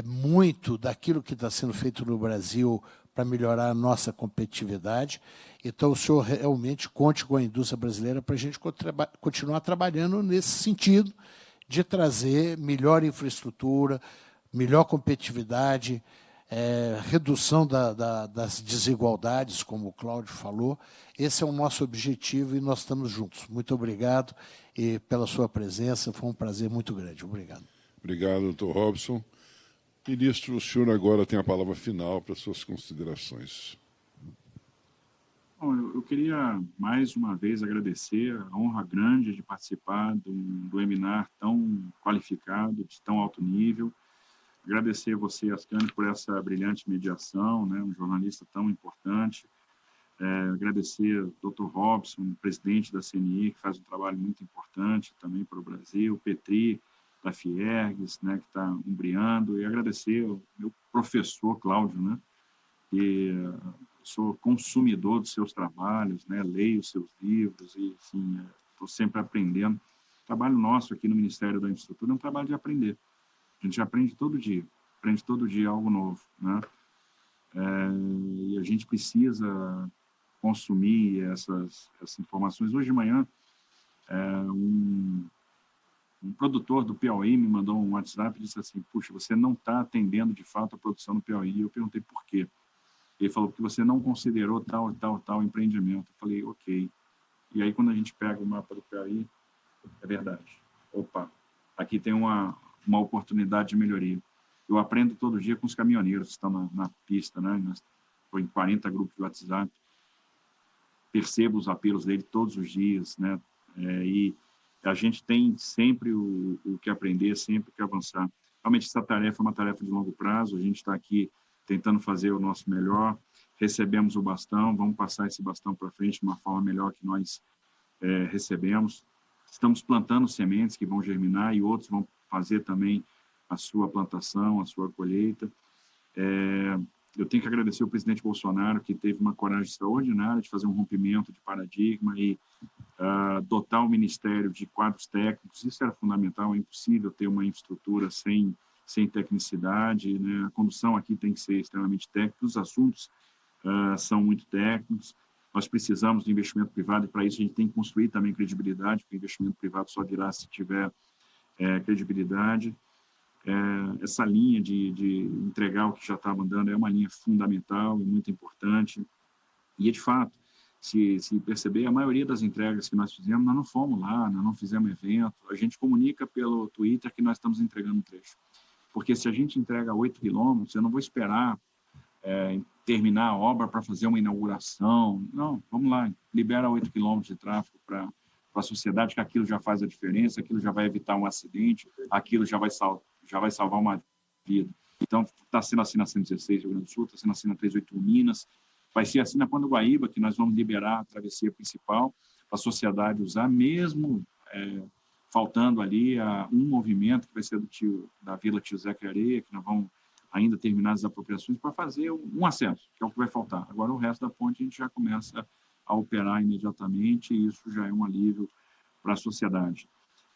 muito daquilo que está sendo feito no Brasil para melhorar a nossa competitividade. Então, o senhor realmente conte com a indústria brasileira para a gente continuar trabalhando nesse sentido de trazer melhor infraestrutura, melhor competitividade, redução das desigualdades, como o Cláudio falou. Esse é o nosso objetivo e nós estamos juntos. Muito obrigado e pela sua presença, foi um prazer muito grande. Obrigado. Obrigado, doutor Robson. Ministro, o senhor agora tem a palavra final para suas considerações. Bom, eu queria mais uma vez agradecer a honra grande de participar do webinar tão qualificado, de tão alto nível. Agradecer você, Ascânio, por essa brilhante mediação, né, um jornalista tão importante. Agradecer ao Dr. Robson, presidente da CNI, que faz um trabalho muito importante também para o Brasil, Petri, da Fiergues, né, que está umbriando, e agradecer ao meu professor Cláudio, né, que sou consumidor dos seus trabalhos, né, leio os seus livros e, enfim, estou sempre aprendendo. O trabalho nosso aqui no Ministério da Infraestrutura é um trabalho de aprender. A gente aprende todo dia algo novo, né? E a gente precisa consumir essas informações. Hoje de manhã, um produtor do Piauí me mandou um WhatsApp e disse assim: puxa, você não está atendendo de fato a produção do Piauí. Eu perguntei por quê. Ele falou que você não considerou tal empreendimento. Eu falei, ok. E aí, quando a gente pega o mapa do Piauí, é verdade. Opa, aqui tem uma oportunidade de melhoria. Eu aprendo todo dia com os caminhoneiros que estão na pista, né? Estou em 40 grupos de WhatsApp. Percebo os apelos dele todos os dias, né? E a gente tem sempre o que aprender, sempre que avançar. Realmente, essa tarefa é uma tarefa de longo prazo. A gente está aqui tentando fazer o nosso melhor. Recebemos o bastão, vamos passar esse bastão para frente de uma forma melhor que nós recebemos. Estamos plantando sementes que vão germinar e outros vão fazer também a sua plantação, a sua colheita. Eu tenho que agradecer ao presidente Bolsonaro, que teve uma coragem extraordinária de fazer um rompimento de paradigma e dotar o Ministério de quadros técnicos. Isso era fundamental, é impossível ter uma infraestrutura sem tecnicidade, né? A condução aqui tem que ser extremamente técnica, os assuntos são muito técnicos. Nós precisamos de investimento privado e, para isso, a gente tem que construir também credibilidade, porque o investimento privado só virá se tiver credibilidade. Essa linha de entregar o que já estava andando é uma linha fundamental e muito importante. E, de fato, se perceber, a maioria das entregas que nós fizemos, nós não fomos lá, nós não fizemos evento, a gente comunica pelo Twitter que nós estamos entregando um trecho. Porque se a gente entrega 8 quilômetros, eu não vou esperar terminar a obra para fazer uma inauguração. Não, vamos lá, libera 8 quilômetros de tráfego para a sociedade, que aquilo já faz a diferença, aquilo já vai evitar um acidente, aquilo já vai salvar uma vida. Então, está sendo assim na 116 Rio Grande do Sul, está sendo assim na 381 Minas, vai ser assim na Panduguaíba, que nós vamos liberar a travessia principal para a sociedade usar, mesmo faltando ali um movimento que vai ser da Vila Tio Zé Areia, que nós vamos ainda terminar as apropriações para fazer um acesso, que é o que vai faltar. Agora, o resto da ponte a gente já começa a operar imediatamente e isso já é um alívio para a sociedade.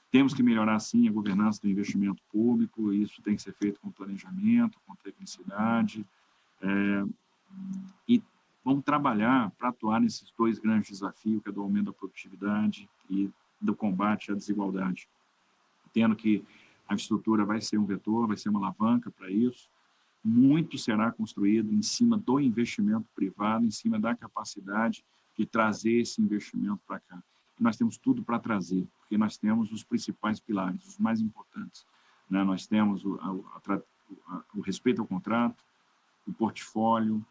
Temos que melhorar, sim, a governança do investimento público, isso tem que ser feito com planejamento, com tecnicidade, e vamos trabalhar para atuar nesses dois grandes desafios, que é do aumento da produtividade e do combate à desigualdade. Entendo que a infraestrutura vai ser um vetor, vai ser uma alavanca para isso. Muito será construído em cima do investimento privado, em cima da capacidade de trazer esse investimento para cá. E nós temos tudo para trazer, porque nós temos os principais pilares, os mais importantes, né? Nós temos o respeito ao contrato, o portfólio,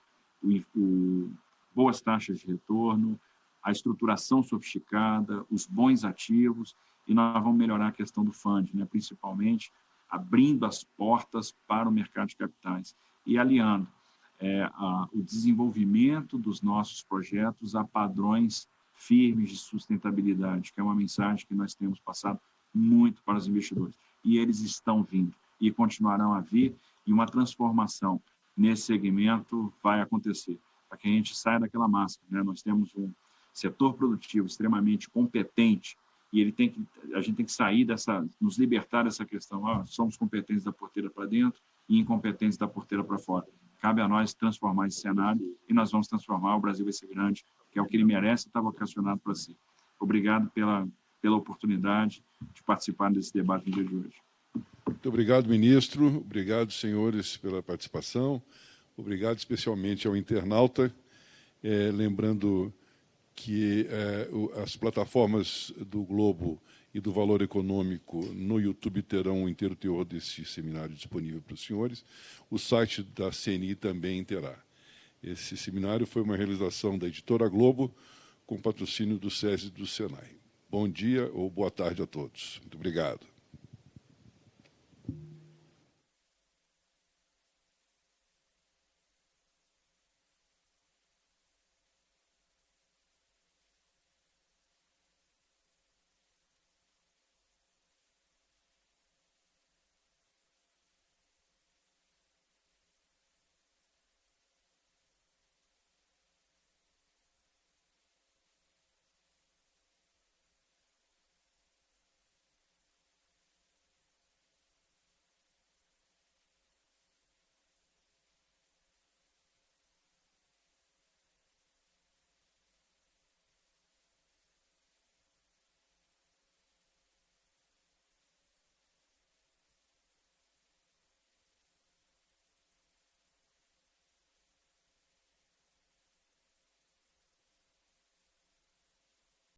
boas taxas de retorno, a estruturação sofisticada, os bons ativos, e nós vamos melhorar a questão do funding, né? Principalmente abrindo as portas para o mercado de capitais e aliando o desenvolvimento dos nossos projetos a padrões firmes de sustentabilidade, que é uma mensagem que nós temos passado muito para os investidores. E eles estão vindo e continuarão a vir, e uma transformação nesse segmento vai acontecer, para que a gente saia daquela máscara, né? Nós temos um setor produtivo extremamente competente e a gente tem que sair nos libertar dessa questão, somos competentes da porteira para dentro e incompetentes da porteira para fora. Cabe a nós transformar esse cenário e nós vamos transformar, o Brasil vai ser grande, que é o que ele merece e está vocacionado para si. Obrigado pela oportunidade de participar desse debate no dia de hoje. Muito obrigado, ministro. Obrigado, senhores, pela participação. Obrigado especialmente ao internauta. Lembrando que as plataformas do Globo e do Valor Econômico no YouTube terão o inteiro teor desse seminário disponível para os senhores. O site da CNI também terá. Esse seminário foi uma realização da Editora Globo, com patrocínio do SESI e do SENAI. Bom dia ou boa tarde a todos. Muito obrigado.